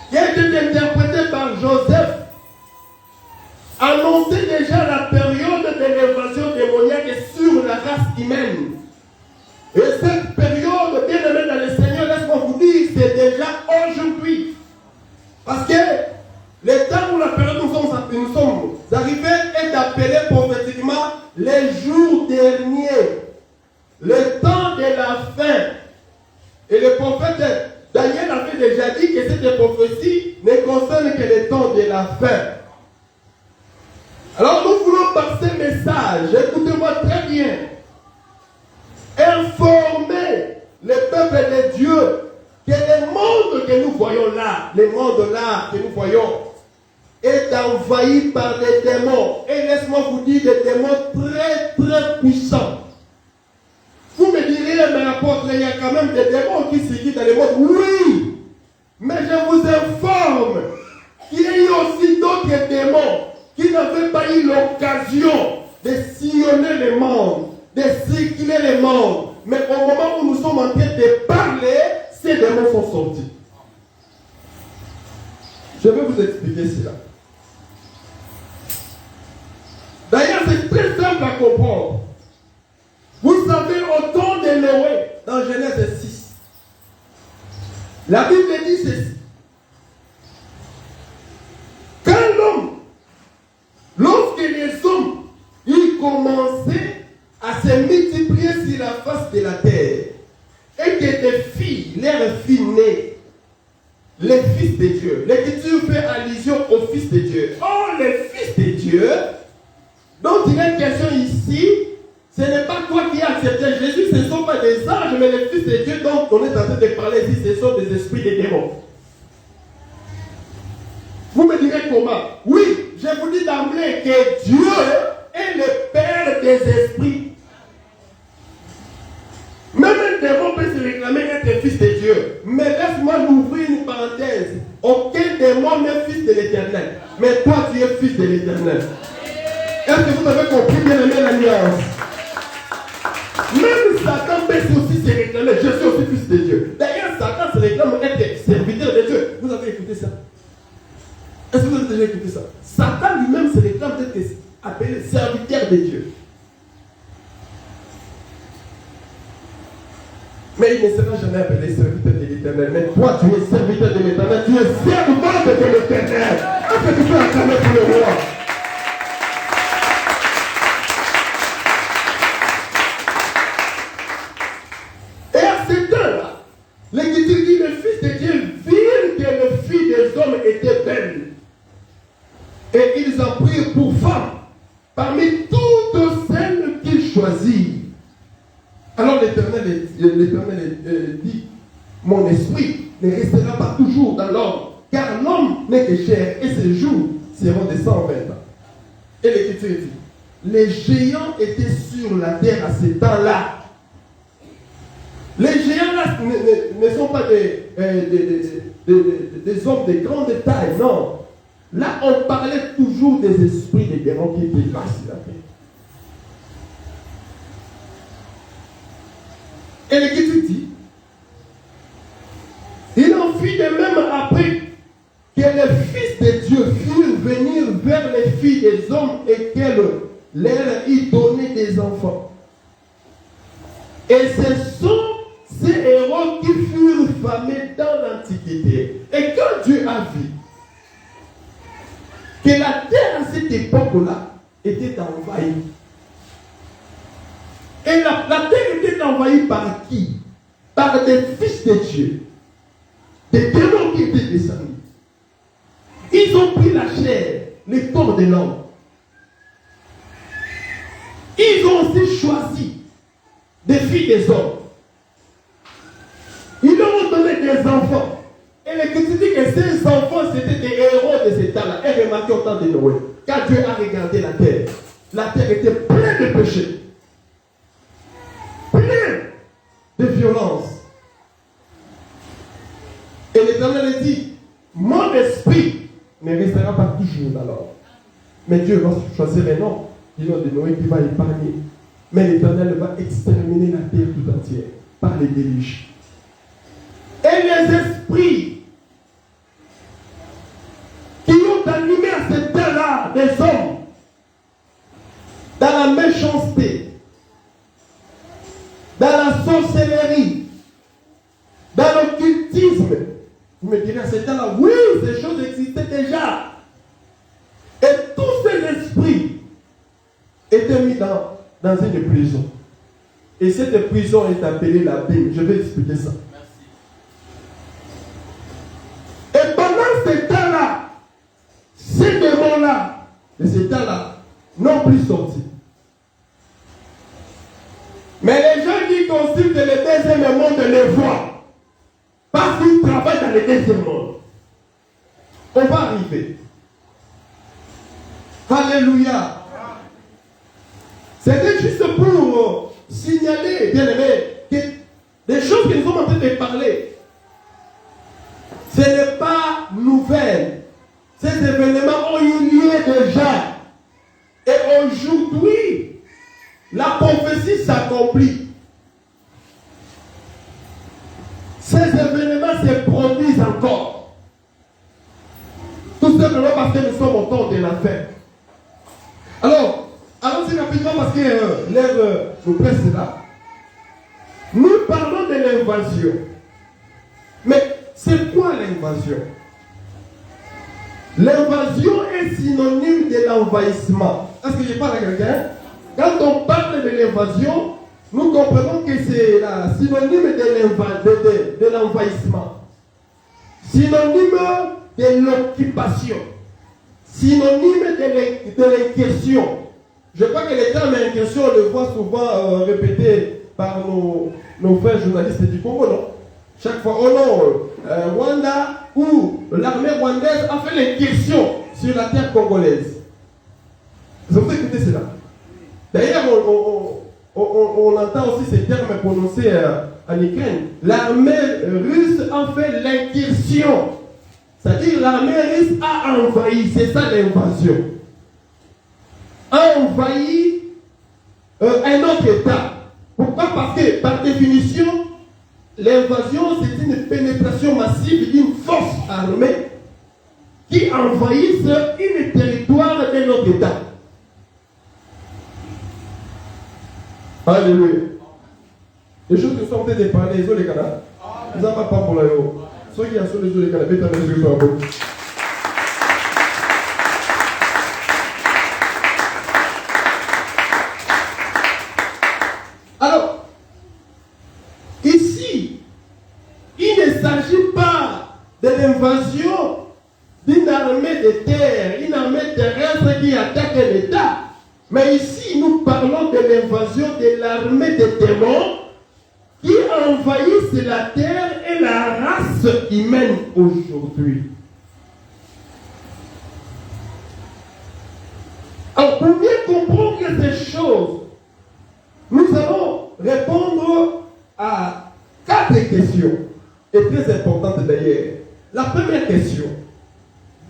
qui a été interprétée par Joseph annonçait déjà la période de l'invasion démoniaque sur la race humaine. Et cette période, bien aimé dans le Seigneur, laisse-moi vous dire, c'est déjà aujourd'hui. Parce que le temps où la période où nous sommes arrivés est appelé prophétiquement les jours derniers. Le temps de la fin. Et le prophète Daniel avait déjà dit que cette prophétie ne concerne que le temps de la fin. Alors nous voulons par ce message, écoutez-moi très bien, informer le peuple de Dieu que le monde que nous voyons là, le monde là que nous voyons, est envahi par des démons. Et laisse-moi vous dire, des démons très très puissants. Vous me direz, mais apôtre, il y a quand même des démons qui circulent dans le monde. Oui, mais je vous informe qu'il y a eu aussi d'autres démons qui n'avaient pas eu l'occasion de sillonner le monde, de circuler le monde. Mais au moment où nous sommes en train de parler, ces démons sont sortis. Je vais vous expliquer cela. D'ailleurs, c'est très simple à comprendre. Vous savez, au temps de Noé, dans Genèse 6, la Bible dit ceci. filles, leurs filles nées, les fils de Dieu. L'Écriture fait allusion aux fils de Dieu. Oh, les fils de Dieu, donc il y a une question ici, ce n'est pas toi qui as accepté Jésus, ce ne sont pas des anges, mais les fils de Dieu dont on est en train de parler ici, ce sont des esprits des démons. Vous me direz comment? Oui, je vous dis d'emblée que Dieu est le Père des esprits. Même un démon peut se réclamer être fils de Dieu. Mais laisse-moi ouvrir une parenthèse. Aucun démon n'est fils de l'Éternel. Mais toi, tu es fils de l'Éternel. Est-ce que vous avez compris bien aimé l'alliance? Même Satan peut aussi se réclamer. Je suis aussi fils de Dieu. D'ailleurs, Satan se réclame être serviteur de Dieu. Vous avez écouté ça? Est-ce que vous avez déjà écouté ça? Satan lui-même se réclame d'être appelé serviteur de Dieu. Mais il ne sera jamais appelé serviteur de l'Éternel. Mais toi, tu es serviteur de l'Éternel. Tu es servant de l'Éternel. Est-ce que tu peux acclamer pour le roi? Et à ce temps-là, l'Écriture dit le Fils de Dieu virent que les filles des hommes étaient belles. Et ils en prirent pour femmes parmi toutes celles qu'ils choisirent. Alors l'Éternel dit, mon esprit ne restera pas toujours dans l'homme, car l'homme n'est que chair, et ses jours seront de 120 ans. Et l'Écriture dit, les géants étaient sur la terre à ce temps-là. Les géants là ne sont pas des hommes de grande taille, non. Là, on parlait toujours des esprits des démons qui étaient là sur la terre. Et l'Écriture dit, il en fit de même après que les fils de Dieu firent venir vers les filles des hommes et qu'elles leur y donnaient des enfants. Et ce sont ces héros qui furent famés dans l'Antiquité. Et quand Dieu a vu que la terre à cette époque-là était envahie, et la terre était envahie par qui? Par des fils de Dieu. Des démons qui étaient descendus. Ils ont pris la chair, le corps de l'homme. Ils ont aussi choisi des filles des hommes. Ils leur ont donné des enfants. Et l'Écriture dit que ces enfants, c'était des héros de cet temps-là. Et remarquez au temps de Noé, quand Dieu a regardé la terre était pleine de péchés. De violence. Et l'Éternel dit, mon esprit ne restera pas toujours dans l'homme. Mais Dieu va choisir un homme, du nom de Noé, qui va épargner. Mais l'Éternel va exterminer la terre tout entière par les déluges. Et les esprits qui ont animé à ce temps-là des hommes dans la méchanceté, dans la sorcellerie, dans l'occultisme. Vous me direz à ce temps-là, oui, ces choses existaient déjà. Et tous ces esprits étaient mis dans une prison. Et cette prison est appelée la Bible. Je vais expliquer ça. Merci. Et pendant ce temps-là, ces démons-là, de ce temps-là, n'ont plus sorti. Mais les gens qui consultent le deuxième monde les voient. Parce qu'ils travaillent dans le deuxième monde. On va arriver. Alléluia. C'était juste pour signaler, bien aimé, que des choses que nous sommes en train de parler, ce n'est pas nouvelle. Ces événements ont eu lieu déjà. Et aujourd'hui, la prophétie s'accomplit. Ces événements se produisent encore. Tout simplement parce que nous sommes au temps de la fin. Alors, allons-y rapidement parce que l'heure nous presse là. Nous parlons de l'invasion. Mais c'est quoi l'invasion? L'invasion est synonyme de l'envahissement. Est-ce que je parle à quelqu'un? Quand on parle de l'invasion, nous comprenons que c'est la synonyme de l'envahissement, synonyme de l'occupation, synonyme de l'incursion. Je crois que le terme incursion, on le voit souvent répété par nos frères journalistes du Congo, non? Chaque fois, oh non, Rwanda ou l'armée rwandaise a fait l'incursion sur la terre congolaise. Vous avez écouté cela? D'ailleurs, on entend aussi ces termes prononcés en Ukraine. L'armée russe a fait l'incursion. C'est-à-dire l'armée russe a envahi. C'est ça l'invasion. A envahi un autre État. Pourquoi? Parce que par définition, l'invasion c'est une pénétration massive d'une force armée qui envahisse un territoire d'un autre État. Alléluia. Les choses que sont en train de parler, les autres les canards. Vous n'avez pas pour la haut. Ceux qui sont les autres les canards, mettez les yeux sur la bouche. Alors, ici, il ne s'agit pas de l'invasion d'une armée de terre, une armée terrestre qui attaque un État. Mais ici, nous parlons de l'invasion de l'armée des démons qui envahissent la terre et la race humaine aujourd'hui. Alors, pour bien comprendre ces choses, nous allons répondre à 4 questions, et très importantes d'ailleurs. La première question,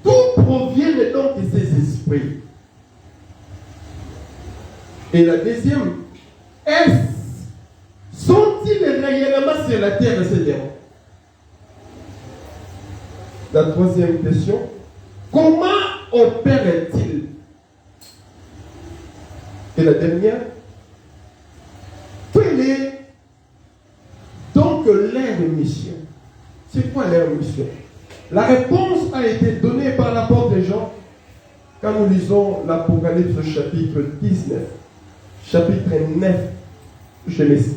d'où proviennent donc ces esprits? Et la deuxième, sont-ils réellement sur la terre ces démons? La troisième question, comment opèrent-ils? Et la dernière, quelle est donc leur mission? C'est quoi leur mission? La réponse a été donnée par l'apôtre Jean quand nous lisons l'Apocalypse chapitre 19. Chapitre 9, je m'excuse.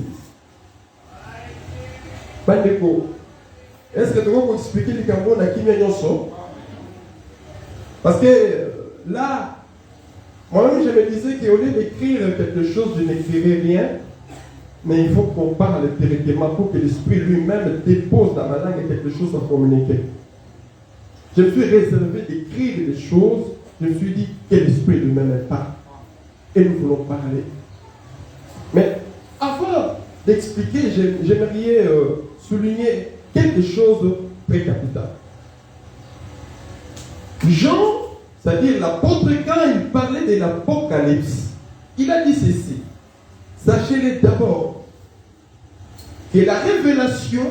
Bandeko, est-ce que tu peux expliquer le Cameroun à qui nous sommes? Parce que là, moi-même je me disais qu'au lieu d'écrire quelque chose, je n'écrirais rien, mais il faut qu'on parle directement pour que l'Esprit lui-même dépose dans ma langue quelque chose à communiquer. Je me suis réservé d'écrire des choses, je me suis dit que l'Esprit lui-même parle. Et nous voulons parler. Mais avant d'expliquer, j'aimerais souligner quelque chose de très capital. Jean, c'est-à-dire l'apôtre, quand il parlait de l'Apocalypse, il a dit ceci. Sachez-le d'abord que la révélation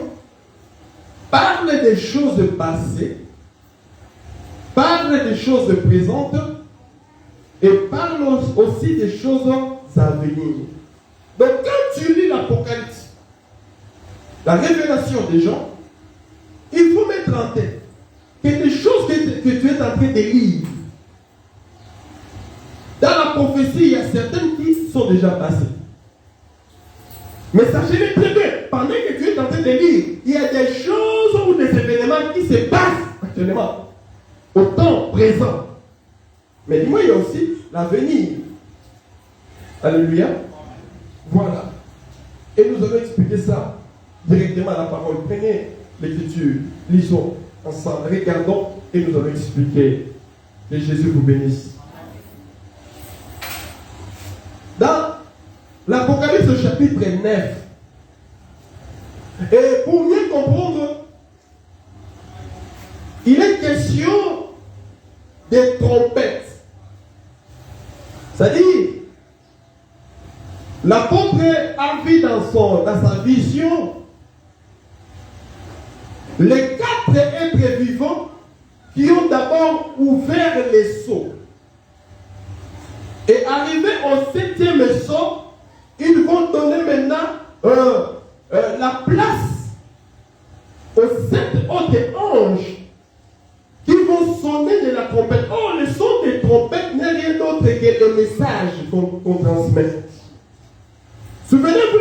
parle des choses passées, parle des choses présentes et parle aussi des choses à venir. Donc quand tu lis l'Apocalypse, la révélation des gens, il faut mettre en tête que des choses que tu es en train de lire, dans la prophétie, il y a certaines qui sont déjà passées. Mais sachez-le très bien, pendant que tu es en train de lire, il y a des choses ou des événements qui se passent actuellement, au temps présent. Mais dis-moi, il y a aussi l'avenir. Alléluia. Voilà. Et nous allons expliquer ça directement à la parole. Prenez l'écriture, lisons ensemble, regardons et nous allons expliquer. Que Jésus vous bénisse. Dans l'Apocalypse chapitre 9, et pour mieux comprendre, il est question des trompettes. C'est-à-dire, l'apôtre a vu dans sa vision les 4 êtres vivants qui ont d'abord ouvert les sceaux. Et arrivé au 7e sceau, ils vont donner maintenant la place aux 7 autres anges qui vont sonner de la trompette. Oh, le son des trompettes n'est rien d'autre que le message qu'on transmet. Souvenez-vous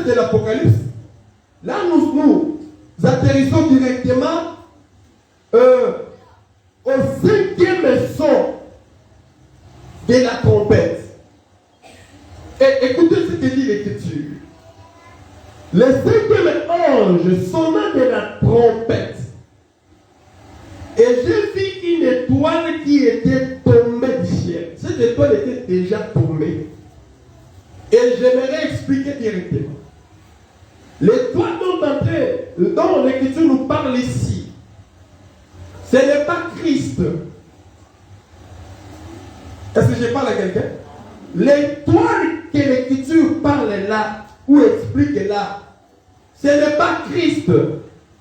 de l'Apocalypse, là nous atterrissons directement au 5e son de la trompette. Et écoutez ce que dit l'Écriture. Le 5e ange sonna de la trompette. Et j'ai vu une étoile qui était tombée du ciel. Cette étoile était déjà tombée. Et j'aimerais expliquer directement. L'étoile dont l'Écriture nous parle ici, ce n'est pas Christ. Est-ce que je parle à quelqu'un? L'étoile que l'Écriture parle là, ou explique là, ce n'est pas Christ,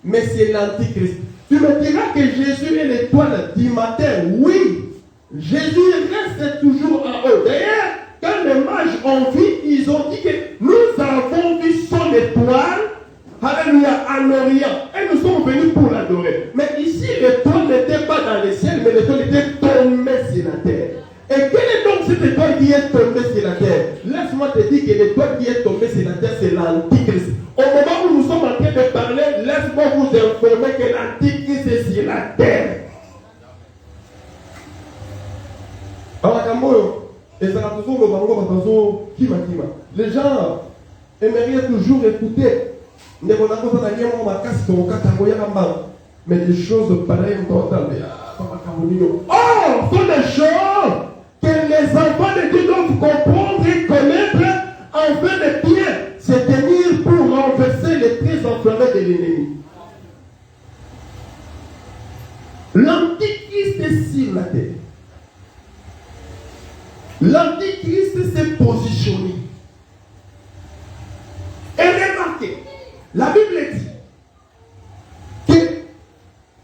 mais c'est l'Antichrist. Tu me diras que Jésus est l'étoile du matin. Oui, Jésus reste toujours en haut. D'ailleurs, quand les mages ont vu, ils ont dit que nous avons vu son étoile, alléluia, en Orient. Et nous sommes venus pour l'adorer. Mais ici, l'étoile n'était pas dans le ciel, mais l'étoile était tombée sur la terre. Et quelle est donc cette étoile qui est tombée sur la terre? Laisse-moi te dire que l'étoile qui est tombée sur la terre, c'est l'Antichrist. Au moment où nous sommes en train de parler, laisse-moi vous informer que l'Antichrist est sur la terre. Les gens aimeraient toujours écouter. Mais des choses pareilles ont entendu. Oh, ce sont des choses que les enfants de Dieu doivent comprendre et connaître afin de bien se tenir pour renverser les traits enflammés de l'ennemi. L'Antichrist est sur la terre. L'Antichrist s'est positionné. Et remarquez, la Bible dit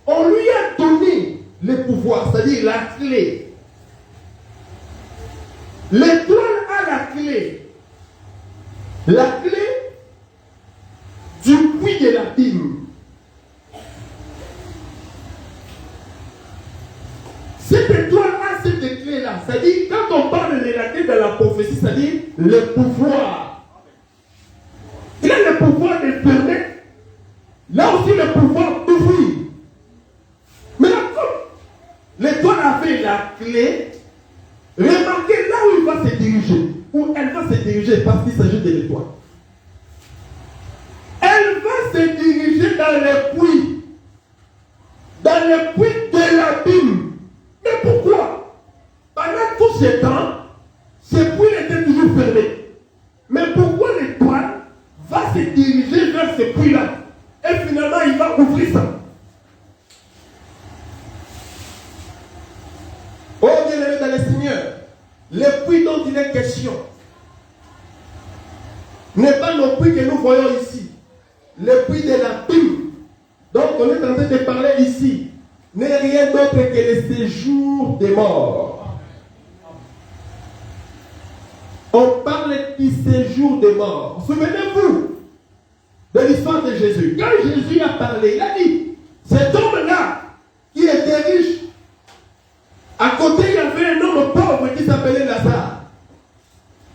qu'on lui a donné le pouvoir, c'est-à-dire la clé. L'étoile a la clé. La clé du puits de l'abîme. Cette étoile a cette clé-là. C'est-à-dire, quand on parle de la clé de la prophétie, c'est-à-dire le pouvoir. Il a le pouvoir de permettre. Là aussi, le pouvoir d'ouvrir. Mais là, comme l'étoile avait la clé, remarquez là où il va se diriger. Où elle va se diriger parce qu'il s'agit de l'étoile. Elle va se diriger dans le puits. Dans le puits de l'abîme. Mais pourquoi? Pendant tout ce temps, ce puits était toujours fermé. Mais pourquoi l'étoile va se diriger vers ce puits-là? Et finalement, il va ouvrir ça. Oh, bien-aimé dans le Seigneur, le puits dont il est question n'est pas le puits que nous voyons ici. Le puits de l'abîme dont on est en train de parler ici n'est rien d'autre que le séjour des morts. On parle du séjour des morts. Souvenez-vous de l'histoire de Jésus. Quand Jésus a parlé, il a dit, cet homme-là qui était riche, à côté il y avait un homme pauvre qui s'appelait Lazare.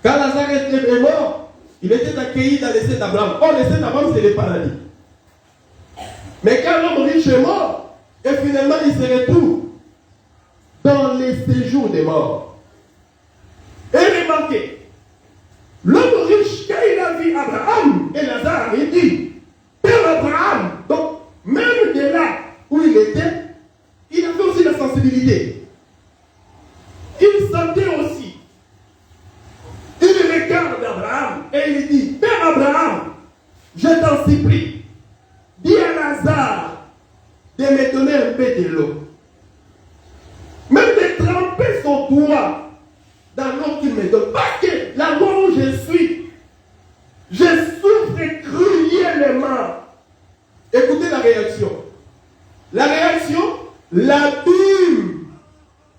Quand Lazare était mort, il était accueilli dans le sein d'Abraham. Oh, le sein d'Abraham, c'est le paradis. Mais quand l'homme riche est mort, et finalement il se retrouve dans les séjours des morts. Et remarquez, l'homme riche, quand il a vu Abraham et Lazare, il dit, Père Abraham, donc même de là où il était, il avait aussi la sensibilité. Il sentait aussi. Il regarde Abraham et il dit, Père Abraham, je t'en supplie, dis à Lazare de me donner un peu de l'eau. Même de tremper son doigt dans l'eau qu'il me donne. Parce que là-bas où je suis, je souffre cruellement. Écoutez la réaction. La réaction, l'abîme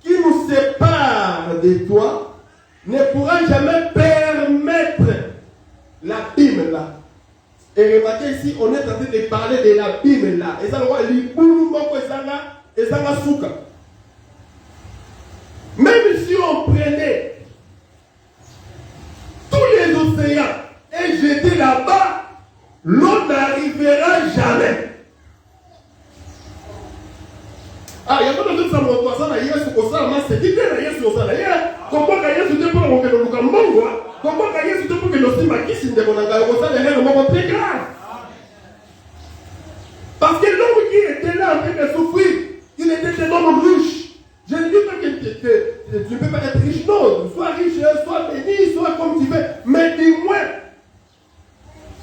qui nous sépare de toi ne pourra jamais permettre l'abîme là. Et remarquez ici, on est en train de parler de l'abîme là. Et ça, même si on prenait tous les océans et jetait là-bas, Ah, il y a pas de ça, mon poisson, là, il y a ce qu'on s'en a, c'est dit, il y a ce qu'on s'en a, il y a, comment il y a ce que pour le Lukambo, comment il y a ce que pour que le Sima qui s'est de mon engagement, ça, il y a un moment très grave. Parce que l'homme qui était là en train de souffrir, il était un homme riche. Je ne dis pas que tu ne peux pas être riche, non. Sois riche, sois béni, sois comme tu veux. Mais dis-moi,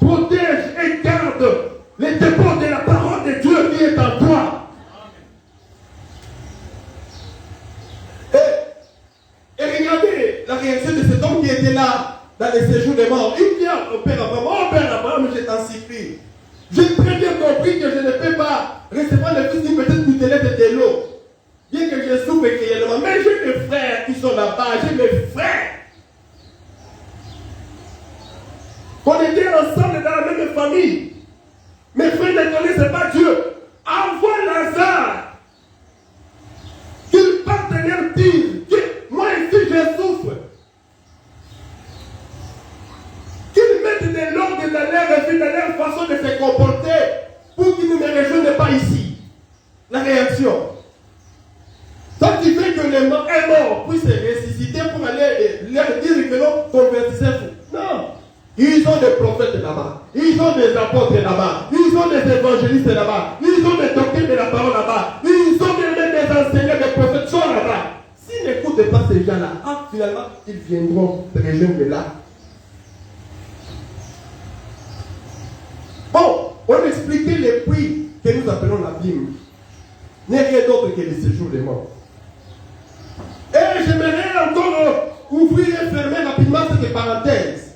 protège et garde les dépôts de la parole de Dieu qui est en toi. Et regardez la réaction de cet homme qui était là dans les séjours des morts. Il dit au Père Abraham, je t'en supplie. J'ai très bien compris que je ne peux pas recevoir le fils d'une petite bouteillette de l'eau. Bien que je souffre réellement. Mais j'ai mes frères qui sont là-bas. J'ai mes frères. On était ensemble dans la même famille. Mes frères ne connaissaient pas Dieu. Envoie Lazare. Qu'il parte leur dire que moi ici je souffre. Qu'ils mettent de l'ordre dans leur vie, dans leur façon de se comporter pour qu'ils ne me rejoignent pas ici. La réaction. Ça qui fait que les morts puissent ressusciter pour aller leur dire que non, convertissez-vous. Non. Ils ont des prophètes là-bas. Ils ont des apôtres là-bas. Ils ont des évangélistes là-bas. Ils ont des doctrines de la parole là-bas. Ils ont même des enseignants, des prophètes sont là-bas. S'ils n'écoutent pas ces gens-là, finalement, ils viendront te rejoindre là. Bon, on expliquait les puits que nous appelons l'abîme. N'est rien d'autre que les séjours des morts. Et j'aimerais encore ouvrir et fermer rapidement cette parenthèse.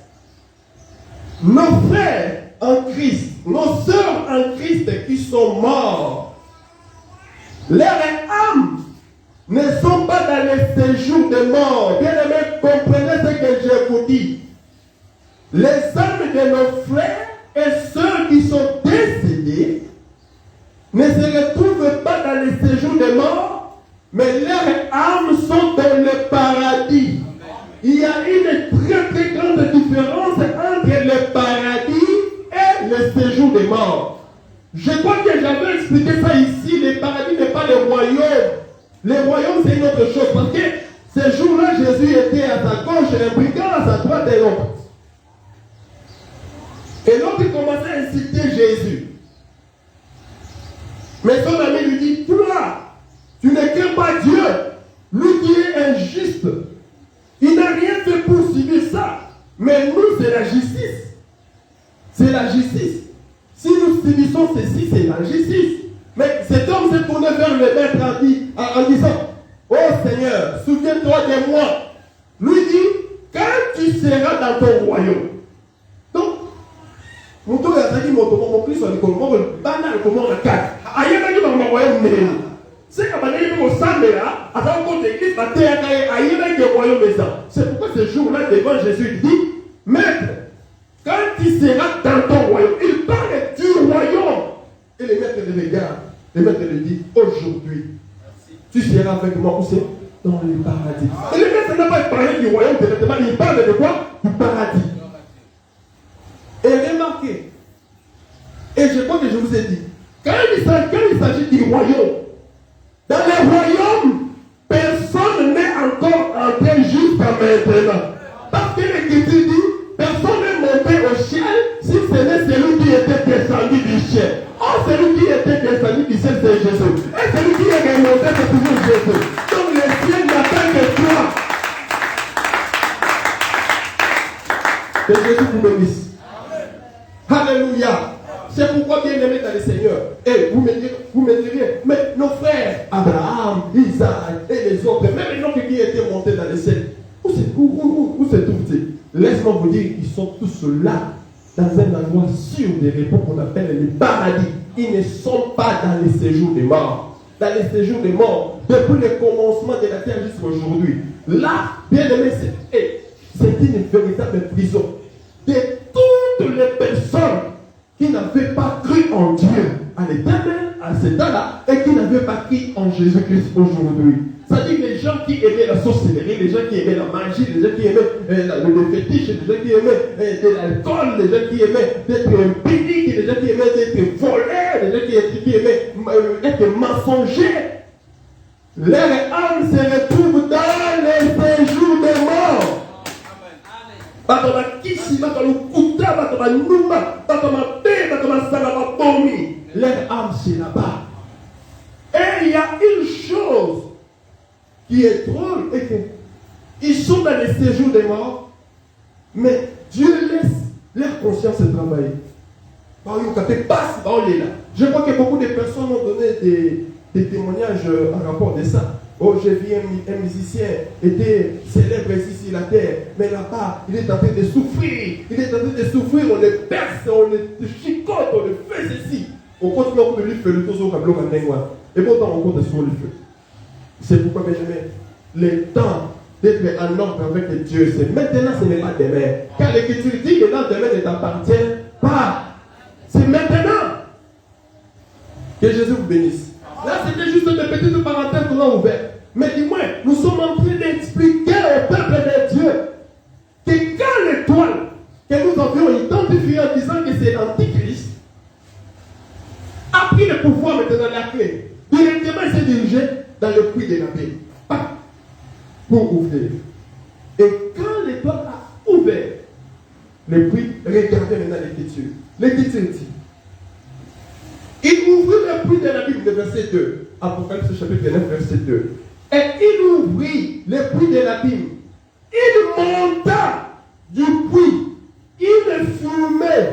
Nos frères en Christ, nos sœurs en Christ qui sont morts, leurs âmes ne sont pas dans les séjours des morts. Bien aimés, comprenez ce que je vous dis. Les âmes de nos frères et sœurs qui sont décédés ne se retrouvent pas dans les séjours des morts, mais leurs âmes sont dans le paradis. Il y a une très très grande différence entre le paradis et le séjour des morts. Je crois que j'avais expliqué ça ici. Le paradis n'est pas le royaume. Le royaume c'est une autre chose. Parce que ce jour-là, Jésus était à sa gauche et un brigand à sa droite et l'autre. Et l'autre commençait à insulter Jésus. Mais son ami lui dit, toi, tu ne crains pas Dieu. Lui qui est injuste. Il n'a rien fait pour subir ça. Mais nous, c'est la justice. C'est la justice. Si nous subissons ceci, c'est la justice. Mais cet homme s'est tourné vers le maître en disant, oh Seigneur, souviens-toi de moi. Lui dit, quand tu seras dans ton royaume. Donc, mon tour est dit, mon Christ, mon banal, comment on a quatre. Aïe, aïe, dans mon royaume, c'est comme on au sang là, à un côté d'église, la terre, aïe, aïe, le royaume des hommes. C'est pourquoi ce jour-là, devant Jésus, il dit, maître, quand tu seras dans ton royaume, il parle du royaume. Et le maître le regarde. Le maître lui dit, aujourd'hui, tu seras avec moi, où c'est? Dans le paradis. Et le maître n'a pas parlé du royaume directement, il parle de quoi? Du paradis. Et remarquez, et je crois que je vous ai dit, quand il s'agit du royaume, dans le royaume, personne n'est encore entré jusqu'à maintenant. Parce que l'Écriture dit, personne n'est monté au ciel si ce n'est celui qui était descendu du ciel. Or, celui qui était descendu du ciel, c'est Jésus. Et celui qui est remonté, c'est toujours Jésus. Donc, le ciel n'attend que toi. Que Jésus vous bénisse. Alléluia. C'est pourquoi, bien aimé dans le Seigneur, et vous me direz, mais nos frères, Abraham, Isaac et les autres, même les gens qui étaient montés dans le ciel, où se trouvent-ils? Laisse-moi vous dire, ils sont tous là, dans un endroit sûr de repos qu'on appelle le paradis. Ils ne sont pas dans les séjours des morts. Dans les séjours des morts, depuis le commencement de la terre jusqu'à aujourd'hui. Là, bien aimé, c'est une véritable prison de toutes les personnes qui n'avaient pas cru en Dieu à l'éternel, à ce temps-là, et qui n'avaient pas cru en Jésus-Christ aujourd'hui. C'est-à-dire les gens qui aimaient la sorcellerie, les gens qui aimaient la magie, les gens qui aimaient le fétiche, les gens qui aimaient de l'alcool, les gens qui aimaient d'être impédiques, les gens qui aimaient d'être volés, les gens qui aimaient être mensongers. leur âme se retrouve dans les séjours des morts. Leur âme c'est là-bas. Et il y a une chose qui est drôle, et que ils sont dans les séjours des morts, mais Dieu laisse leur conscience travailler. Je crois que beaucoup de personnes ont donné des témoignages en rapport de ça. Oh, j'ai vu un musicien était célèbre ici sur la terre, mais là-bas, il est en train de souffrir. Il est en train de souffrir, on le perce, on le chicote, on le fait ceci. On continue de lui faire le tour sur le tableau. Et pourtant, on compte sur le feu. C'est pourquoi, Benjamin, le temps d'être en ordre avec Dieu, c'est maintenant, ce n'est pas demain. Car l'Écriture dit que dans demain ne t'appartient pas. C'est maintenant. Que Jésus vous bénisse. Là, c'était juste une petite parenthèse qu'on a ouverte. Mais dis-moi, nous sommes en train d'expliquer au peuple de Dieu que quand l'étoile que nous avions identifiée en disant que c'est l'Antichrist a pris le pouvoir maintenant dans la clé, directement il s'est dirigé dans le puits de la paix. Pour ouvrir. Et quand l'étoile a ouvert le puits, regardez maintenant l'Écriture. L'Écriture dit, il ouvrit le puits de la Bible, le verset 2. Apocalypse chapitre 9, verset 2. Et il ouvrit le puits de la Bible. Il monta du puits une fumée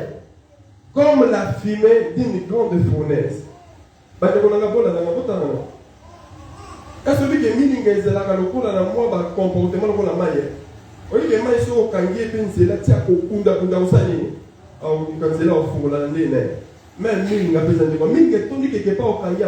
comme la fumée d'une grande fournaise. Est-ce que les meetings sont là quand on a un comportement comme la maille? Oui, les mailles sont au kangier, puis c'est là, tiens, au kunda kunda au sani. Quand c'est là au four, là, même meeting a besoin de quoi. Meeting est tombé quelque part au kangier.